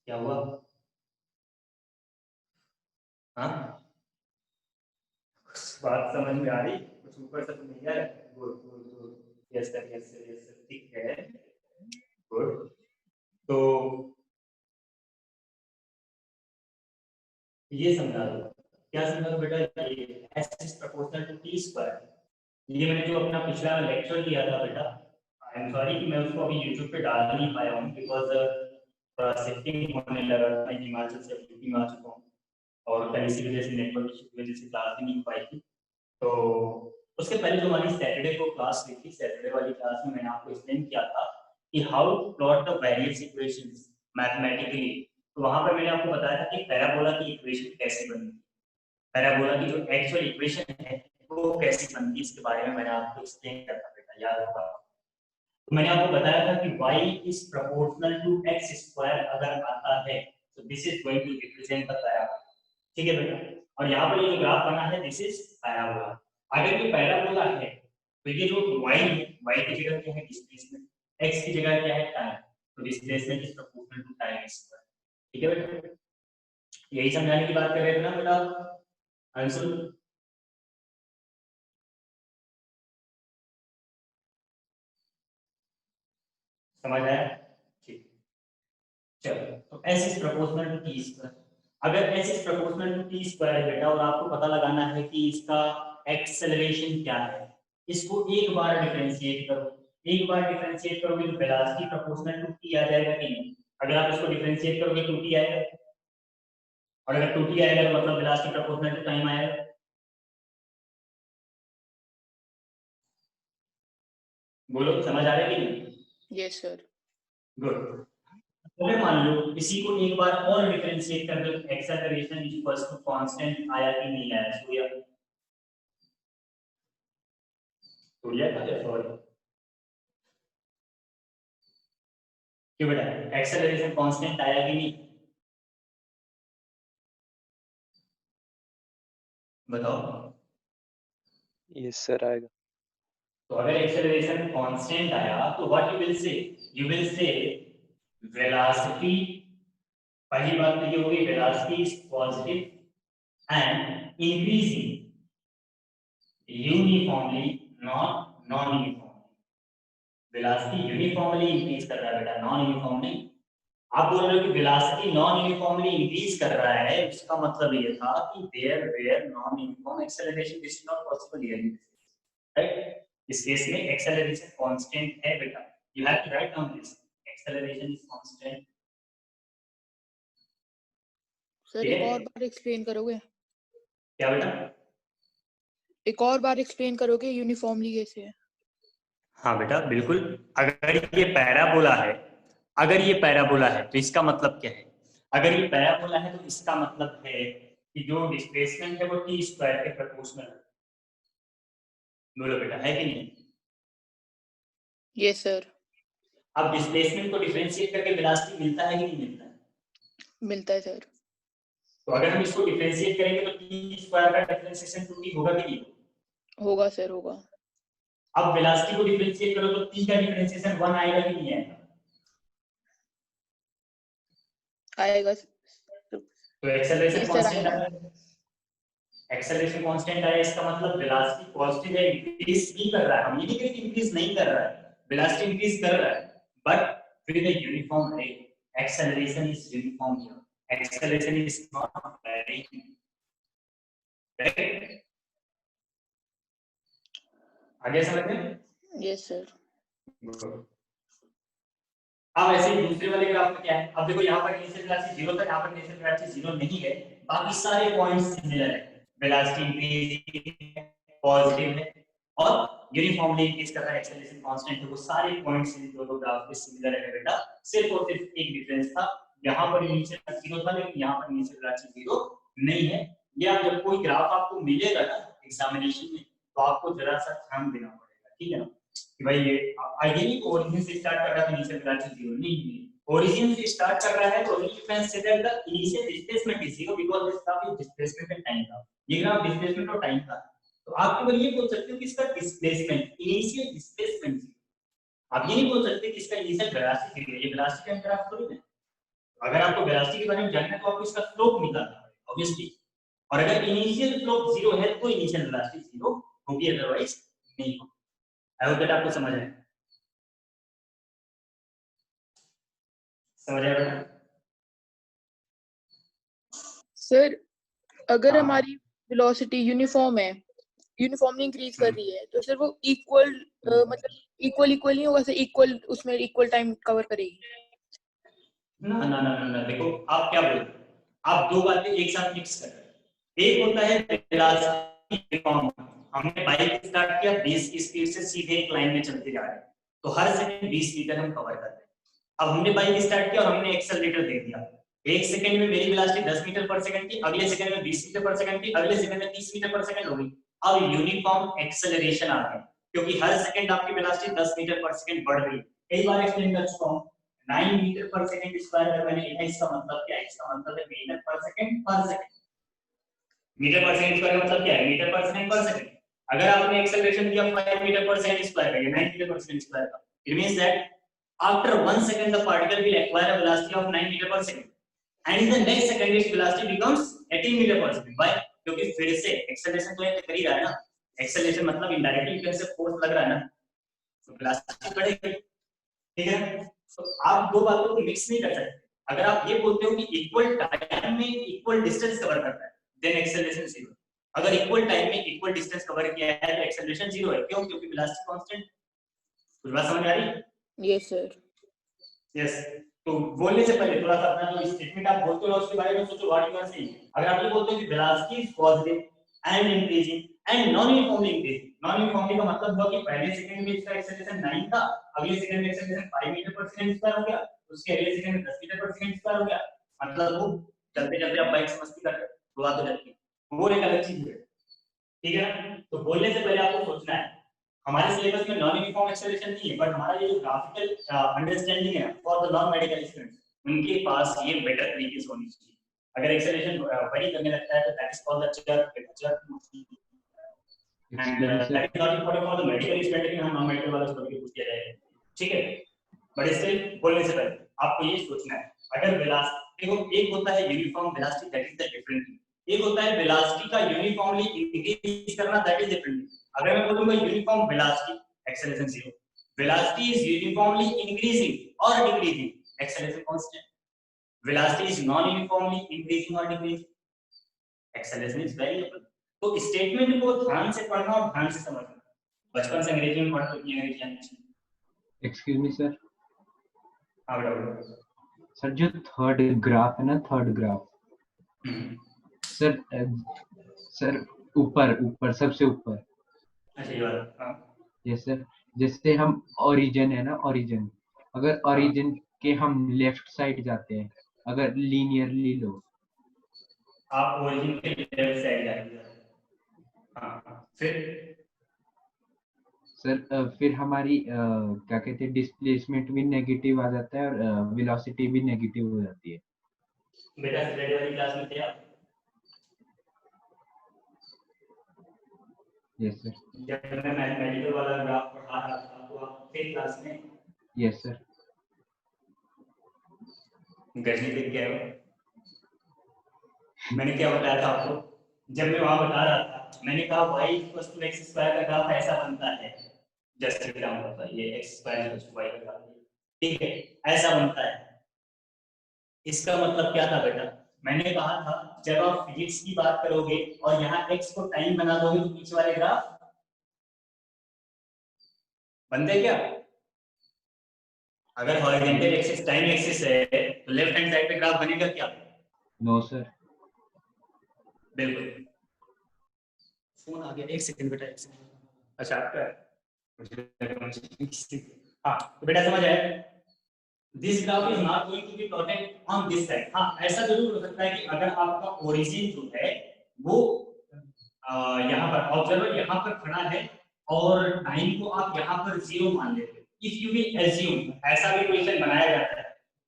क्या हुआ? हाँ, बात समझ में आ रही? कुछ ऊपर से नहीं आ रहा? Good good good, yes sir, yes sir, yes sir, ठीक है, गुड। तो ये समझा दो, क्या समझा दो बेटा? ये s is proportional to t square. ये मैंने जो अपना पिछला लेक्चर लिया था बेटा, आई एम सॉरी कि मैं उसको अभी यूट्यूब पे डाल नहीं पाया हूँ, बिकॉज शिफ्टिंग होने लगा, मैं हिमाचल से यूपी में आ चुका हूँ और कल इसी वजह से नेटवर्क इशू की वजह से क्लास भी नहीं हो पाई थी। तो उसके पहले जो हमारी सैटरडे को क्लास हुई थी, सैटरडे वाली क्लास में मैंने आपको एक्सप्लेन किया था कि how to plot the various equations mathematically. तो वहां पर मैंने आपको बताया था कि पैराबोला की इक्वेशन कैसे बनी, पैराबोला की जो एक्चुअल इक्वेशन है वो कैसे बनती है, इसके बारे में मैंने आपको एक्सप्लेन किया था बेटा, याद होगा? तो मैंने आपको बताया था कि y is proportional to x square अगर आता है तो this is going to represent the parabola. ठीक है बेटा, और यहाँ पर ये जो ग्राफ बना है दिस इज पैराबोला। अगर ये पैराबोला है तो ये जो y है, y की जगह क्या है? डिस्प्लेसमेंट। x की जगह क्या है? टाइम। तो displacement is proportional to time square. ठीक है बेटा, यही समझाने की बात कर रहे थे ना बेटा अंशुल? समझ आया? ठीक, चलो। तो s is proportional to t square. अगर s is proportional to t square बेटा और आपको पता लगाना है कि इसका एक्सेलरेशन क्या है, इसको एक बार डिफरेंशिएट करो, एक बार डिफरेंशिएट करोगे तो वेलोसिटी प्रोपोर्शनल टू t आ जाएगा कि नहीं? अगर आप इसको डिफरेंशिएट करोगे 2t आएगा, और अगर 2t आएगा तो मतलब वेलोसिटी प्रोपोर्शनल टू टाइम आएगा। बोलो, समझ आ रहा है कि नहीं? Yes sir. गुड। अगर मान लो इसी को एक बार और डिफरेंशिएट कर दो, एक्सेलरेशन इक्वल्स टू कांस्टेंट आया कि नहीं आया, सूर्या सूर्या का या सॉरी क्यों बेटा, एक्सेलरेशन कांस्टेंट आया कि नहीं, बताओ। यस सर आएगा। तो अगर एक्सेलरेशन कांस्टेंट आया तो what you will say velocity, पहली बात तो ये होगी velocity is positive and increasing uniformly not non uniformly. Velocity uniformly increase कर रहा है बेटा, नॉन यूनिफॉर्मली। आप बोल रहे हो कि वेलोसिटी नॉन यूनिफॉर्मली इंक्रीज कर रहा है, इसका मतलब ये था कि there were non uniform acceleration, this is not possible here, right. इस केस में एक्सेलरेशन कांस्टेंट है बेटा, you have to write down this, acceleration is constant. Sir एक और बार एक्सप्लेन करोगे? क्या बेटा? एक और बार एक्सप्लेन करोगे यूनिफॉर्मली कैसे है? हाँ बेटा बिल्कुल। अगर ये पैराबोला है, अगर ये पैराबोला है तो इसका मतलब क्या है? अगर ये पैराबोला है तो इसका मतलब है कि जो डिस्प्लेसमेंट है वो टी स्क्वायर के प्रोपोर्शनल है। बोलो बेटा, है कि नहीं? Yes sir. अब डिस्प्लेसमेंट को डिफरेंशिएट करके वेलोसिटी मिलता है कि नहीं मिलता है? मिलता है सर। तो अगर हम इसको डिफरेंशिएट करेंगे तो टी स्क्वायर का डिफरेंशिएशन 2t होगा कि नहीं? होगा सर, होगा। अब वेलोसिटी को डिफरेंशिएट करो तो t का डिफरेंशिएशन 1 आएगा कि नहीं आएगा? आएगा। तो एक्सेलरेशन Yes, sir, कांस्टेंट आएगा। आया, एक्सेलरेशन कांस्टेंट आया, इसका मतलब वेलोसिटी पॉजिटिव है, इंक्रीज भी कर रहा है। हम ये नहीं कह रहे कि इंक्रीज नहीं कर रहा है, वेलोसिटी इंक्रीज कर रहा है, but with a uniform rate. Acceleration is uniform here, acceleration is not varying, right? आगे समझ में? Yes sir. अब ऐसे ही दूसरे वाले ग्राफ में क्या है? अब देखो यहाँ पर इनिशियल वेलोसिटी 0 था, यहाँ पर इनिशियल वेलोसिटी 0 नहीं है, बाकी सारे पॉइंट्स सिमिलर है, वेलोसिटी इंक्रीज पॉजिटिव है और यूनिफॉर्मली इंक्रीज कर रहा है, एक्सेलरेशन कांस्टेंट है, वो सारे पॉइंट्स इन दोनों ग्राफ के सिमिलर है बेटा। सिर्फ और सिर्फ एक डिफरेंस था, यहाँ पर इनिशियल वेलोसिटी 0 था लेकिन यहाँ पर इनिशियल वेलोसिटी 0 नहीं है। ये आप जब कोई ग्राफ आपको मिलेगा ना एग्जामिनेशन में तो आपको जरा सा ध्यान देना पड़ेगा, ठीक है ना, कि भाई ये आइए नहीं ओरिजिन से स्टार्ट कर रहा है इनिशियल वेलोसिटी 0 नहीं, ओरिजिन से स्टार्ट कर रहा है तो you can say that the initial displacement is 0 because this graph is displacement and time का, ये ग्राफ डिस्प्लेसमेंट और टाइम का। तो आप केवल ये बोल सकते हो कि इसका डिस्प्लेसमेंट, इनिशियल डिस्प्लेसमेंट, आप ये नहीं बोल सकते कि इसका इनिशियल वेलोसिटी 0 है, ये वेलोसिटी का ग्राफ थोड़ी है। अगर आपको वेलोसिटी के बारे में जानना है तो आपको इसका स्लोप निकालना पड़ेगा ऑब्वियसली, और अगर इनिशियल स्लोप 0 है तो इनिशियल वेलोसिटी 0 होगी, अदरवाइज नहीं होगी। आई होप दैट आपको समझ आया, समझ आया बेटा? सर अगर हाँ। हमारी वेलोसिटी यूनिफॉर्म है, यूनिफॉर्मली इंक्रीज कर रही है, तो सर वो इक्वल मतलब इक्वल नहीं होगा सर, इक्वल उसमें इक्वल टाइम कवर करेगी? ना ना ना ना, देखो आप क्या बोल रहे हो, आप दो बातें एक साथ मिक्स कर रहे हो। एक होता है वेलोसिटी यूनिफॉर्म, हमने बाइक स्टार्ट किया 20 की स्पीड से सीधे एक लाइन में चलते जा रहे हैं तो हर सेकंड 20 मीटर हम कवर कर रहे हैं। अब हमने बाइक स्टार्ट किया और हमने एक्सेलरेटर दे दिया, एक सेकंड में मेरी वेलोसिटी 10 मीटर पर सेकंड थी, अगले सेकंड में 20 मीटर पर सेकंड थी, अगले सेकंड में 30 मीटर पर सेकंड हो गई। अब यूनिफॉर्म एक्सेलरेशन आ गया क्योंकि हर सेकंड आपकी वेलोसिटी 10 मीटर पर सेकंड बढ़ रही है। कई बार एक्सप्लेन कर चुका हूं, 9 मीटर पर सेकंड स्क्वायर अगर मैंने लिखा, इसका मतलब क्या है? इसका मतलब है मीटर पर सेकंड पर सेकंड। मीटर पर सेकंड स्क्वायर का मतलब क्या है? मीटर पर सेकंड पर सेकंड। अगर आपने एक्सेलरेशन दिया 5 मीटर पर सेकंड स्क्वायर का या 9 मीटर पर सेकंड स्क्वायर का, it means that after 1 second the particle will acquire a velocity of 9 meter per second and in the next second its velocity becomes 18 meter per second. Why? क्योंकि फिर से एक्सेलरेशन तो कर ही रहा है ना, एक्सेलरेशन मतलब इनडायरेक्टली यू कैन से फोर्स लग रहा है ना, तो वेलोसिटी बढ़ेगी, ठीक है। तो आप दो बातों को मिक्स नहीं कर सकते। अगर आप ये बोलते हो कि इक्वल टाइम में इक्वल डिस्टेंस कवर करता है देन एक्सेलरेशन 0, अगर इक्वल टाइम में इक्वल डिस्टेंस कवर किया है तो एक्सेलरेशन 0 है। क्यों? क्योंकि वेलोसिटी कांस्टेंट। कुछ बात समझ आ रही है? Yes sir. यस। तो बोलने से पहले थोड़ा सा अपना जो स्टेटमेंट आप बोलते हो उसके बारे में सोचो, व्हाट यू आर सेइंग। अगर आप ये बोलते हो कि velocity is positive and increasing and non uniformly increasing. Non uniformly का मतलब हुआ कि पहले सेकंड में इसका एक्सेलरेशन 9 था, अगले सेकंड में एक्सेलरेशन 5 मीटर पर सेकंड स्क्वायर हो गया, उसके अगले सेकंड में 10 मीटर पर सेकंड स्क्वायर हो गया। मतलब वो चलते चलते आप बाइक से मस्ती कर रहे हो, शुरुआत हो जाती है, वो एक अलग चीज है। ठीक है ना? तो बोलने से पहले आपको सोचना है हमारे सिलेबस में नॉन यूनिफॉर्म एक्सेलरेशन नहीं है, बट हमारा ये जो ग्राफिकल अंडरस्टैंडिंग है for the non medical students, उनके पास ये बेटर तरीके से होनी चाहिए। अगर एक्सेलरेशन वरी करने लगता है तो दैट इज कॉल्ड द चर and that is not important for the medical student, लेकिन हम नॉन मेडिकल वालों से कभी पूछ लिया जाएगा। ठीक है, बट स्टिल बोलने से पहले आपको ये सोचना है अगर वेलोसिटी, देखो एक होता है uniform velocity, that is the different thing, एक होता है वेलोसिटी का यूनिफॉर्मली इंक्रीज करना, दैट इज डिफरेंट। अगर मैं बोलूंगा uniform velocity acceleration 0, velocity is uniformly increasing और decreasing, acceleration constant. Velocity is non uniformly increasing और डिक्रीजिंग, एक्सेलरेशन इज वेरिएबल। तो स्टेटमेंट को ध्यान से पढ़ना और ध्यान से समझना। बचपन से अंग्रेजी में पढ़ते हैं, अंग्रेजी आनी चाहिए। एक्सक्यूज मी सर, हाँ बेटा। सर जो थर्ड ग्राफ है ना, थर्ड ग्राफ सर, सर ऊपर ऊपर सबसे ऊपर, अच्छा ये वाला, हाँ यस सर, जैसे हम ओरिजिन है ना, ओरिजिन, अगर ओरिजिन के हम लेफ्ट साइड जाते हैं, अगर लीनियरली लो, आप ओरिजिन के लेफ्ट साइड जाइए। हाँ फिर सर फिर हमारी क्या कहते हैं, डिस्प्लेसमेंट भी नेगेटिव आ जाता है और वेलोसिटी भी नेगेटिव हो जाती है। बेटा स्लेट वाली क्लास में थे आप? Yes sir. जब मैं मैथमेटिकल वाला ग्राफ पढ़ा रहा था तो आप थे क्लास में? Yes sir. गणित देख के आए हो? मैंने क्या बताया था आपको जब मैं वहां बता रहा था? मैंने कहा y = x स्क्वायर का ग्राफ ऐसा बनता है, जस्ट एग्जांपल था ये x स्क्वायर = y का ग्राफ, ठीक है, ऐसा बनता है। इसका मतलब क्या था बेटा? मैंने कहा था जब आप फिजिक्स की बात करोगे और यहाँ x को टाइम बना दोगे तो पीछे वाले ग्राफ बनते क्या? अगर हॉरिजॉन्टल एक्सिस टाइम एक्सिस है तो लेफ्ट हैंड साइड पे ग्राफ बनेगा क्या? No sir. बिल्कुल। फोन आ गया, एक सेकंड बेटा, एक सेकंड। अच्छा आपका हाँ तो बेटा समझ आया, this graph is not going to be plotted on this side. हाँ ऐसा जरूर हो सकता है कि अगर आपका ओरिजिन जो है वो यहाँ पर ऑब्जर्वर यहाँ पर खड़ा है और टाइम को आप यहाँ पर 0 मान लेते हो। इफ यू विल एज्यूम, ऐसा भी क्वेश्चन बनाया जाता है,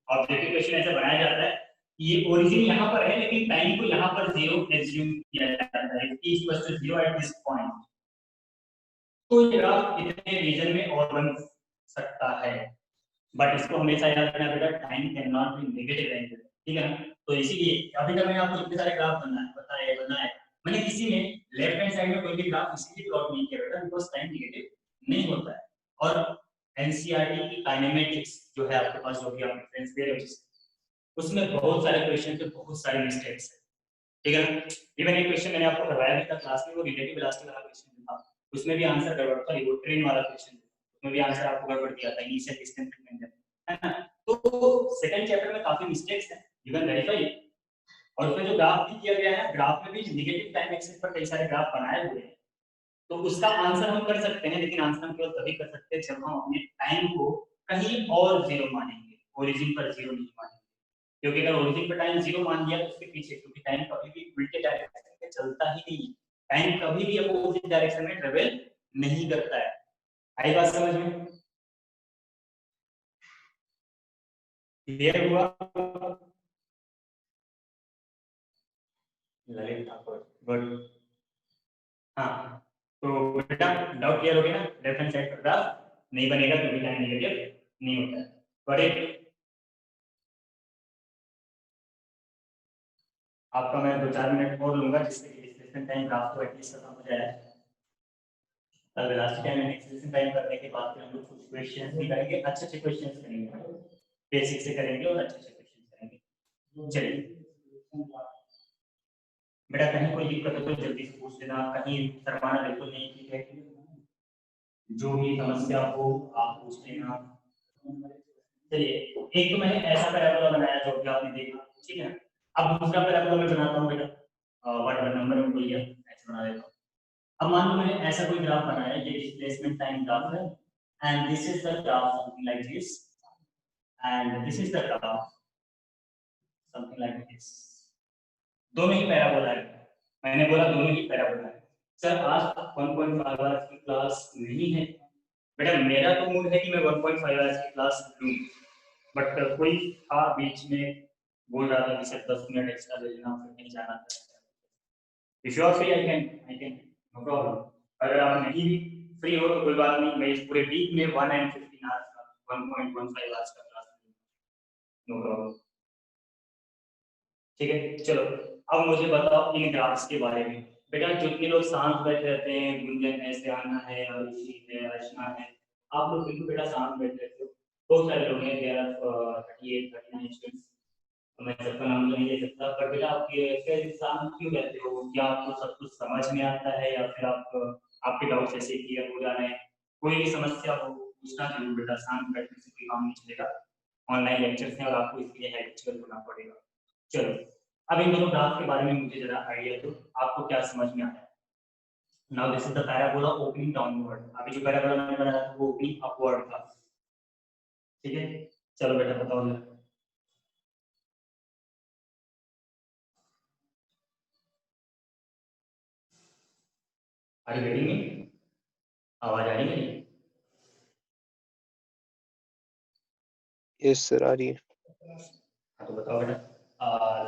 ऑब्जेक्टिव क्वेश्चन ऐसा बनाया जाता है कि ये ओरिजिन यहाँ पर है लेकिन टाइम को यहाँ पर 0 एज्यूम किया जाता है, t = 0 एट दिस पॉइंट, तो ये ग्राफ इतने रीजन में और बन सकता है। बट इसको हमेशा याद रखना बेटा, time can not be negative angle, ठीक है ना? तो इसीलिए अभी तक मैंने आपको इतने सारे ग्राफ बनाए, मैंने किसी ने लेफ्ट हैंड साइड में कोई भी ग्राफ इसीलिए प्लॉट नहीं किया बेटा बिकॉज़ टाइम नेगेटिव नहीं होता है। और एनसीईआरटी की काइनेमेटिक्स जो है आपके पास, जो भी आप रेफरेंस दे रहे हो, उसमें बहुत सारे क्वेश्चन पे बहुत सारे मिस्टेक्स है, ठीक है ना? इवन एक क्वेश्चन मैंने आपको करवाया भी था क्लास में, वो रिलेटिव वेलोसिटी वाला क्वेश्चन था, उसमें भी आंसर गड़बड़ था, वो ट्रेन वाला क्वेश्चन, उसमें भी आंसर आपको गड़बड़ दिया था, इनिशियल डिस्टेंस मेंटेन, है ना? तो सेकंड चैप्टर में काफी मिस्टेक्स हैं, यू कैन वेरीफाई। और उसमें जो ग्राफ भी दिया गया है, ग्राफ में भी नेगेटिव टाइम एक्सिस पर कई सारे ग्राफ बनाए हुए हैं, तो उसका आंसर हम कर सकते हैं, लेकिन आंसर हम केवल तभी कर सकते हैं जब हम अपने टाइम को कहीं और 0 मानेंगे, ओरिजिन पर 0 नहीं मानेंगे। क्योंकि अगर ओरिजिन पर टाइम 0 मान दिया तो उसके पीछे, क्योंकि टाइम कभी भी उल्टे डायरेक्शन में चलता ही नहीं, टाइम कभी भी अपोजिट डायरेक्शन में ट्रेवल नहीं करता है। आई बात समझ में? क्लियर हुआ? ललित ठाकुर, गुड। हाँ तो बेटा डाउट क्लियर हो गया ना? लेफ्ट हैंड साइड पर ग्राफ नहीं बनेगा क्योंकि टाइम नेगेटिव नहीं होता है। बड़े आपका मैं 2-4 मिनट और लूंगा जिससे कि डिस्कशन टाइम ग्राफ को एटलीस्ट खत्म हो जाए। तब लास्ट टाइम एक्सप्रेशन टाइम करने के बाद फिर हम लोग कुछ क्वेश्चंस भी करेंगे, अच्छे क्वेश्चंस करेंगे, बेसिक से करेंगे और अच्छे क्वेश्चंस करेंगे। चलिए बेटा कहीं कोई दिक्कत हो तो जल्दी से पूछ लेना, कहीं शर्माना बिल्कुल नहीं, ठीक है? जो भी समस्या हो आप पूछ लेना। चलिए एक तो मैंने ऐसा पैराबोला बनाया जो कि आपने देखा, ठीक है? अब दूसरा पैराबोला मैं बनाता हूँ बेटा, व्हाट नंबर में बोलिए, बना देता हूँ। अब मान लो मैंने ऐसा कोई ग्राफ बनाया है, ये डिस्प्लेसमेंट टाइम ग्राफ है, and this is the graph something like this, and this is the graph something like this. दोनों ही पैराबोला है, मैंने बोला दोनों ही पैराबोला है। सर आज 1.5 आवर्स की क्लास नहीं है बेटा, मेरा तो मूड है कि मैं 1.5 आवर्स की क्लास लूं, बट कोई था बीच में बोल रहा था कि सर 10 मिनट एक्स्ट्रा ले लेना, फिर कहीं जाना था। If you are free I can no problem. अगर आप नहीं भी फ्री हो तो कोई बात नहीं, मैं इस पूरे वीक में 1 and 15 आवर्स का 1.15 आवर्स का क्लास लूंगा, नो प्रॉब्लम। ठीक है, चलो अब मुझे बताओ इन ग्राफ्स के बारे में। बेटा जितने लोग शांत बैठे रहते हैं, गुंजन है, श्याना है, अभिषी है, अर्चना है, आप लोग बिल्कुल बेटा शांत बैठे रहते हो। बहुत सारे लोग हैं, देयर आर 38 39 स्टूडेंट्स, मैं सबका नाम तो नहीं ले सकता, पर बेटा आप ऐसे शांत क्यों रहते हो? क्या आपको सब कुछ समझ में आता है या फिर आपके डाउट्स ऐसे क्लियर हो जा रहे हैं? कोई भी समस्या हो पूछना जरूर बेटा, शांत बैठने से कोई काम नहीं चलेगा। ऑनलाइन लेक्चर्स हैं और आपको इसके लिए हैबिचुअल होना पड़ेगा। चलो अब इन दोनों ग्राफ के बारे में मुझे जरा आइडिया दो, आपको क्या समझ में आता है? Now this is the parabola opening downward. अभी जो पैराबोला मैंने बनाया था वो ओपनिंग अपवर्ड था, ठीक है। चलो बेटा बताओ जरा। अरे बेटी में आवाज आ रही है? यस सर आ रही है। हाँ तो बताओ बेटा।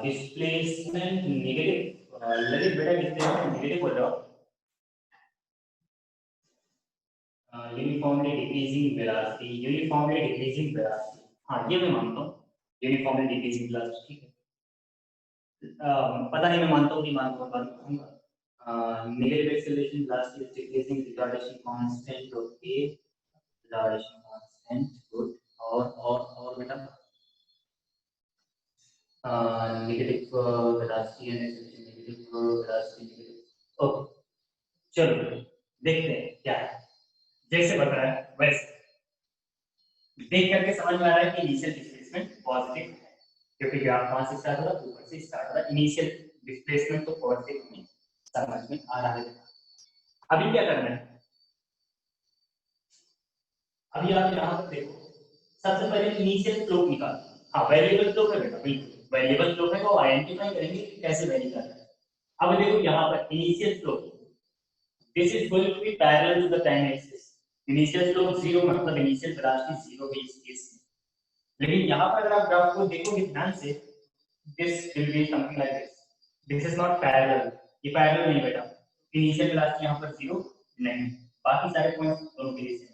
डिस्प्लेसमेंट नेगेटिव, ललित बेटा डिस्प्लेसमेंट नेगेटिव बोल रहा हो? Uniformly decreasing velocity, uniformly decreasing velocity, हाँ ये मैं मानता हूँ, यूनिफॉर्मली डिक्रीजिंग वेलोसिटी, ठीक है। पता नहीं मैं मानता हूँ कि मानता हूँ, बात कहूँगा। Negative acceleration velocity is decreasing, retardation constant, okay, retardation constant, good. और बेटा negative velocity and acceleration, negative velocity, negative, okay. चलो देखते हैं क्या है। जैसे बताया वैसे देख करके समझ में आ रहा है कि इनिशियल डिस्प्लेसमेंट पॉजिटिव है, क्योंकि ग्राफ कहां से स्टार्ट हो रहा है? ऊपर से स्टार्ट हो रहा है। इनिशियल डिस्प्लेसमेंट तो पॉजिटिव हमें समझ में आ रहा है। अभी क्या करना है? अभी आप यहां पर देखो, सबसे पहले इनिशियल स्लोप निकालो। हाँ वेरिएबल स्लोप है बेटा, बिल्कुल वेरिएबल स्लोप है, तो आइडेंटिफाई करेंगे कि कैसे वेरी कर रहा है। अब देखो यहाँ पर initial slope, this is going to be parallel to the time axis. Initial slope 0 मतलब इनिशियल वेलोसिटी 0 है इस केस में। लेकिन यहाँ पर अगर आप ग्राफ को देखोगे ध्यान से, this will be something like this, this is not parallel, ये पैरेलल नहीं बेटा। इनिशियल वेलोसिटी यहाँ पर 0 नहीं, बाकी सारे पॉइंट्स दोनों के लिए सेम।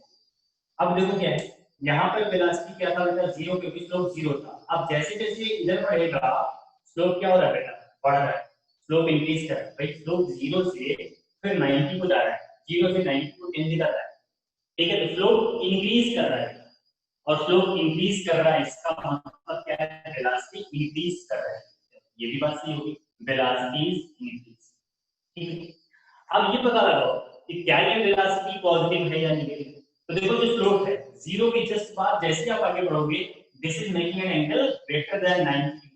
अब देखो क्या है, यहाँ पर वेलोसिटी क्या था बेटा? 0, क्योंकि स्लोप 0 था। अब जैसे जैसे इधर बढ़ेगा स्लोप क्या हो रहा है बेटा? बढ़ रहा है, स्लोप इंक्रीज कर रहा है। भाई स्लोप 0 से फिर 90 को जा रहा है, 0 से 90 को चेंज कर रहा है, ठीक है। तो स्लोप इंक्रीज कर रहा है, और स्लोप इंक्रीज कर रहा है इसका मतलब क्या है? वेलोसिटी इंक्रीज कर रहा है। ये भी बात सही होगी, वेलोसिटी इंक्रीज, ठीक है। अब ये पता लगाओ कि क्या ये वेलोसिटी पॉजिटिव है या नेगेटिव। तो देखो जो स्लोप है 0 के जस्ट बाद जैसे आप आगे बढ़ोगे, this is making an angle greater than 90।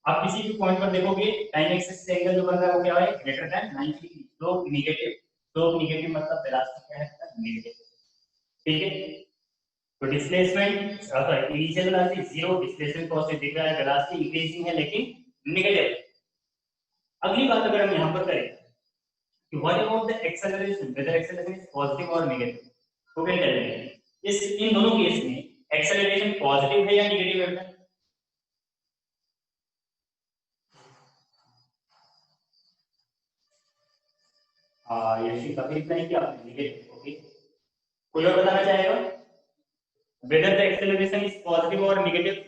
आप किसी भी पॉइंट पर देखोगे टाइम एक्सिस से एंगल जो बन रहा है वो क्या है? Greater than 90। Slope negative, slope negative मतलब वेलोसिटी क्या है? नेगेटिव, ठीक है। तो displacement sorry initial velocity 0, displacement positive दिख रहा है, वेलोसिटी इंक्रीजिंग है लेकिन नेगेटिव। अगली बात अगर हम यहां पर करें कि what about the acceleration, whether acceleration is positive और नेगेटिव, तो क्या करेंगे इस इन दोनों केस में? एक्सेलरेशन पॉजिटिव है या नेगेटिव है? ये काफी इतना ही किया आपने, नेगेटिव, ओके। कोई और बताना चाहेगा whether the acceleration is positive और नेगेटिव?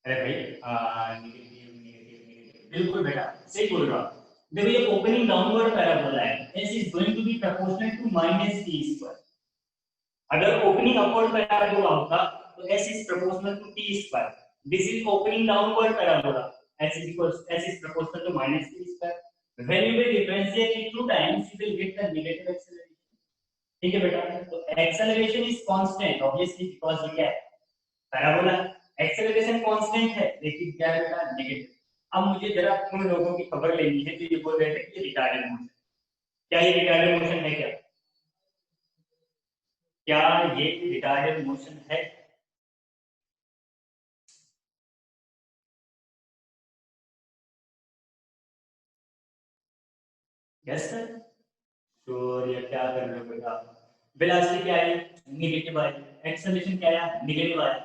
अरे भाई नेगेटिव नेगेटिव नेगेटिव, बिल्कुल बेटा सही बोल रहा हूं। देखो ये ओपनिंग डाउनवर्ड पैराबोला है, s is going to be proportional to -t²। अगर ओपनिंग अपवर्ड पैराबोला होता तो s is proportional to t²। This is opening downward parabola, s is proportional to -t²। when you will differentiate it 2 times you will get the negative acceleration, ठीक है बेटा। तो acceleration is constant obviously because ये क्या है? पैराबोला एक्सेलरेशन कांस्टेंट है लेकिन क्या है बेटा नेगेटिव। अब मुझे जरा उन लोगों की खबर लेनी है जो ये बोल रहे थे कि रिटार्डेड मोशन, क्या ये रिटार्डेड मोशन है? क्या ये रिटार्डेड मोशन है? Yes sir. तो ये क्या कर रहे हो बेटा? वेलोसिटी क्या है? नेगेटिव आई। एक्सेलरेशन क्या है? नेगेटिव आई।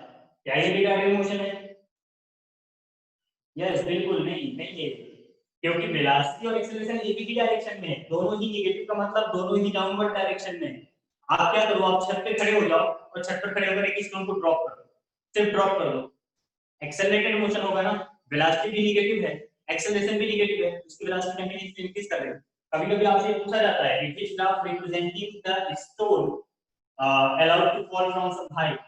क्या ये रिटार्डेड मोशन है? यस बिल्कुल नहीं, नहीं है, क्योंकि वेलोसिटी और एक्सेलरेशन एक ही डायरेक्शन में है, दोनों ही नेगेटिव का मतलब दोनों ही डाउनवर्ड डायरेक्शन में है। आप क्या करो, आप छत पे खड़े हो जाओ और छत पर खड़े होकर एक स्टोन को ड्रॉप करो, सिर्फ ड्रॉप कर दो। एक्सेलरेटेड मोशन होगा ना, वेलोसिटी भी नेगेटिव है, एक्सेलरेशन भी नेगेटिव है, उसकी वेलोसिटी में इंक्रीज कर रहे हो। कभी-कभी आपसे पूछा जाता है which graph representing the stone allowed to fall from some height,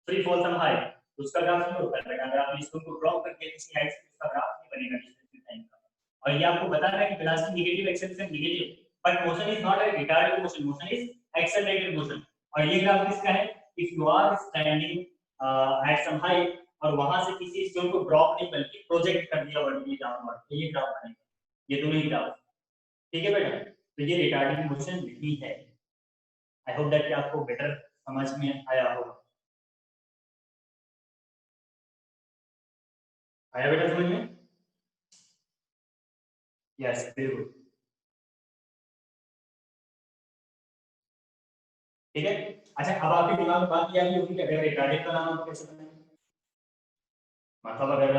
free fall some height, उसका ग्राफ नहीं होता है। अगर आप स्टोन को ड्रॉप करके किसी हाइट से उसका ग्राफ नहीं बनेगा डिस्टेंस टाइम का। और ये आपको बता रहा है कि velocity negative, acceleration negative, but motion is not a retarded motion, motion is accelerated motion. और ये ग्राफ किसका है? If you are standing at some height और वहां से किसी स्टोन को ड्रॉप नहीं बल्कि प्रोजेक्ट कर दिया वर्टिकली डाउनवर्ड, तो ये ग्राफ बनेगा। ये दोनों ही ग्राफ, ठीक है बेटा? तो ये रिटार्डेड मोशन नहीं है। आई होप दैट आपको बेटर समझ में आया होगा। आया बेटा समझ में? यस बिल्कुल, ठीक है। अच्छा, अब आपके दिमाग में बात यह होगी कि अगर रिटार्डेड का नाम कैसे बनाएंगे, मतलब अगर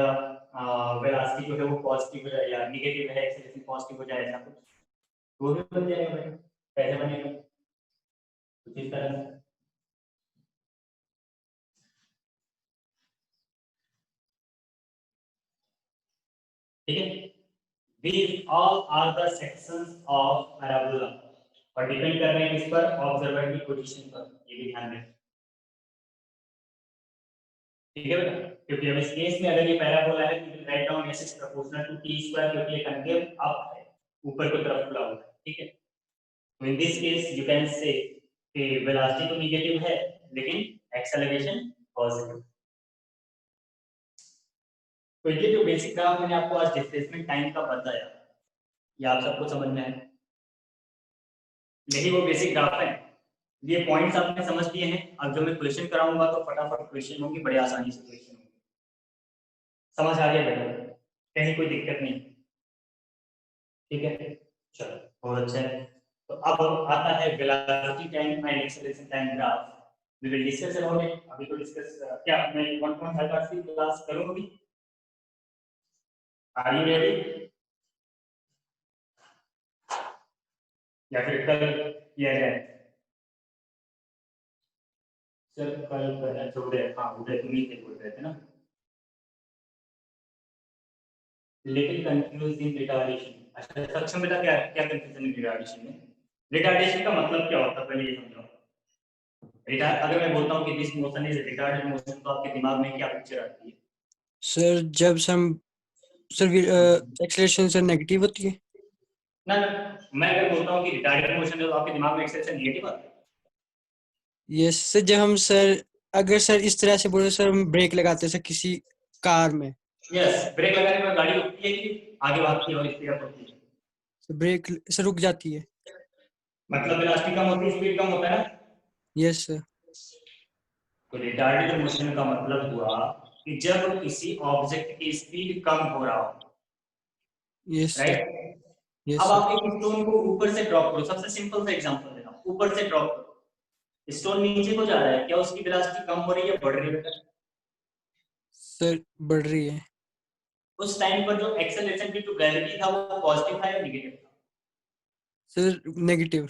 वेलोसिटी जो है वो पॉजिटिव है या नेगेटिव है, एक्सेलरेशन पॉजिटिव हो जाए, ऐसा कुछ वो भी बन जाएगा बेटा। कैसे बनेगा? कुछ इस तरह से, ठीक है। These all are the sections of parabola और डिपेंड कर रहे हैं किस पर? ऑब्जर्वर की पोजीशन पर, ये भी ध्यान रखें, ठीक है बेटा? क्योंकि अब इस केस में अगर ये पैराबोला है तो right down S is proportional to T square, क्योंकि ये कनकेव अप है, ऊपर की तरफ खुला हुआ है, ठीक है। तो in this case you can से कि वेलोसिटी तो नेगेटिव है लेकिन एक्सेलरेशन पॉजिटिव। तो ये जो बेसिक ग्राफ मैंने आपको आज डिस्प्लेसमेंट टाइम का बताया, ये आप सबको समझ में है? यही वो बेसिक ग्राफ है। ये पॉइंट्स आपने समझ लिए हैं। अब जो मैं क्वेश्चन कराऊंगा तो फटाफट क्वेश्चन होंगे, बड़े आसानी से क्वेश्चन होंगे। समझ आ गया बेटा? कहीं कोई दिक्कत नहीं, ठीक है? चलो बहुत अच्छा है। तो अब आता है velocity time and acceleration time graph. We will discuss about it. अभी तो डिस्कस क्या मैं 1.5 आवर्स की क्लास करूं अभी? Are you ready? या फिर कल किया जाए? सर कल करना छोड़े, हाँ उधर तुम ही बोल रहे थे ना। Little confuse in retardation. अच्छा सक्षम बेटा, क्या क्या कंफ्यूजन है रिटार्डेशन में? रिटार्डेशन का मतलब क्या होता है पहले ये समझाओ। रिटार्ड, अगर मैं बोलता हूँ कि this motion is retarded motion, तो आपके दिमाग में क्या पिक्चर आती है? सर जब हम सर एक्सेलरेशन सर नेगेटिव होती है। ना मैं अगर बोलता हूँ कि रिटार्डेड मोशन है तो आपके दिमाग में एक्सेलरेशन नेगेटिव आता है? यस सर, जब हम सर अगर सर इस तरह से बोले सर, हम ब्रेक लगाते हैं सर किसी कार में, यस, ब्रेक लगाने के बाद गाड़ी रुकती है कि आगे भागती है और स्पीड अप होती है? तो ब्रेक सर रुक जाती है। मतलब वेलोसिटी कम होती है, स्पीड कम होता है ना? Yes sir. तो रिटार्डेड मोशन का मतलब हुआ कि जब किसी ऑब्जेक्ट की स्पीड कम हो रहा हो, यस सर। राइट? यस अब सर। आप एक स्टोन को ऊपर से ड्रॉप करो, सबसे सिंपल सा एग्जांपल देता हूं, ऊपर से ड्रॉप करो, स्टोन नीचे को जा रहा है, क्या उसकी वेलोसिटी कम हो रही है बढ़ रही है? सर बढ़ रही है। उस टाइम पर जो एक्सेलरेशन ड्यू टू ग्रेविटी था वो पॉजिटिव था या नेगेटिव था? Sir negative.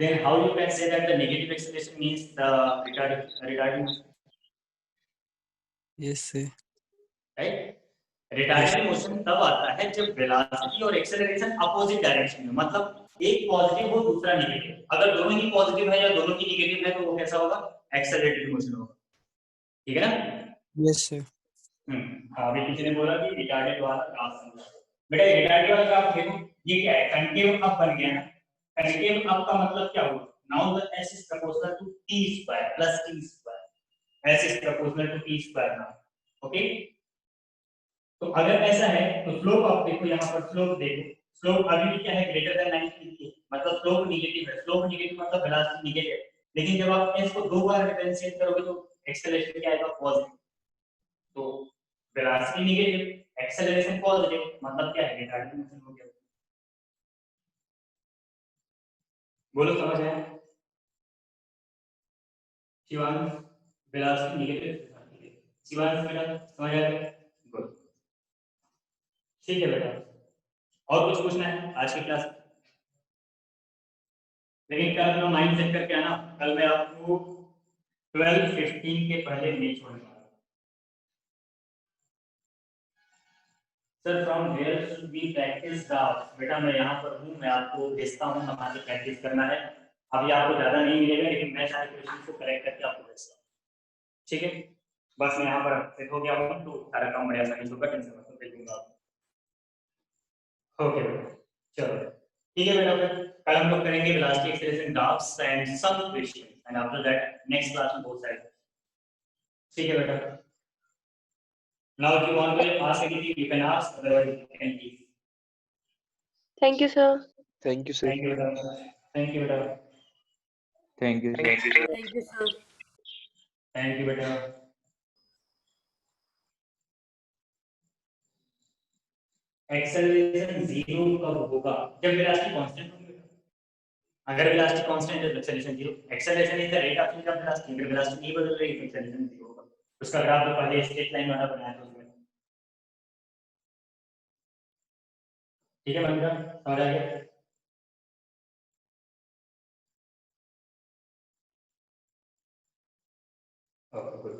Then how you can say that the negative acceleration means the retarding motion, yes sir. right? Retarding motion तब आता है जब वेलोसिटी और एक्सेलरेशन अपोजिट डायरेक्शन में, मतलब एक पॉजिटिव हो दूसरा नेगेटिव। अगर दोनों ही पॉजिटिव है या दोनों ही नेगेटिव है तो वो कैसा होगा? एक्सेलरेटेड मोशन होगा, ठीक है ना? Yes sir. अभी किसी ने बोला कि रिटार्डेड वाला ग्राफ समझा। बेटा रिटार्डेड वाला ग्राफ देखो, ये क्या है? कनकेव अप बन गया ना। कनकेव अप का मतलब क्या हुआ? Now the s is proportional to t square plus t square, s is proportional to t square now. Okay, तो अगर ऐसा है तो स्लोप आप देखो, यहाँ पर स्लोप देखो, स्लोप अभी भी क्या है, ग्रेटर देन 90, मतलब स्लोप नेगेटिव है। स्लोप नेगेटिव मतलब वेलोसिटी नेगेटिव है, लेकिन जब आप s को दो बार डिफरेंशिएट करोगे तो एक्सेलरेशन क्या आएगा, पॉजिटिव। तो वेलोसिटी नेगेटिव, एक्सेलरेशन पॉजिटिव, मतलब क्या है, रिटार्डिंग मोशन हो गया। बोलो समझ आया? शिवांश, वेलोसिटी नेगेटिव, शिवांश बेटा समझ आया? गुड, ठीक है बेटा। और कुछ पूछना है आज की क्लास में? लेकिन कल अपना माइंड सेट करके आना, कल मैं आपको 12:15 के पहले नहीं छोड़ने वाला। Sir from where should we practice draft? बेटा मैं यहाँ पर हूँ, मैं आपको भेजता हूँ, कहाँ से प्रैक्टिस करना है। अभी आपको ज़्यादा नहीं मिलेगा, लेकिन मैं सारे क्वेश्चन को करेक्ट करके आपको भेजता हूँ, ठीक है? बस मैं यहाँ पर सेट हो गया हूँ, तो सारा काम बढ़िया सा होगा, टेंशन मत लो, भेज दूंगा आपको। ओके बेटा, चलो ठीक है बेटा। फिर कल हम लोग करेंगे velocity, acceleration, drafts and some questions, and after that next class में बहुत सारे, ठीक है बेटा? Now if you want to ask anything, you can ask, otherwise you can leave. Thank you, sir. Thank you, sir. Thank you, beta. Thank you, beta. Thank you Thank you, sir. Thank you, beta. Acceleration zero कब होगा? जब वेलोसिटी कांस्टेंट होगी। अगर वेलोसिटी कांस्टेंट है तो acceleration zero. Acceleration is the rate of change of velocity. अगर वेलोसिटी नहीं बदल रही तो एक्सेलरेशन जीरो होगा। उसका ग्राफ तो पहले स्ट्रेट लाइन वाला बनाया था उसमें, ठीक है बंदा, समझ आ गया? ओके गुड,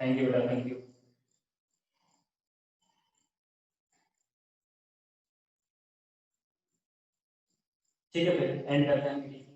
थैंक यू बेटा, थैंक यू। ठीक है फिर एंड करते हैं।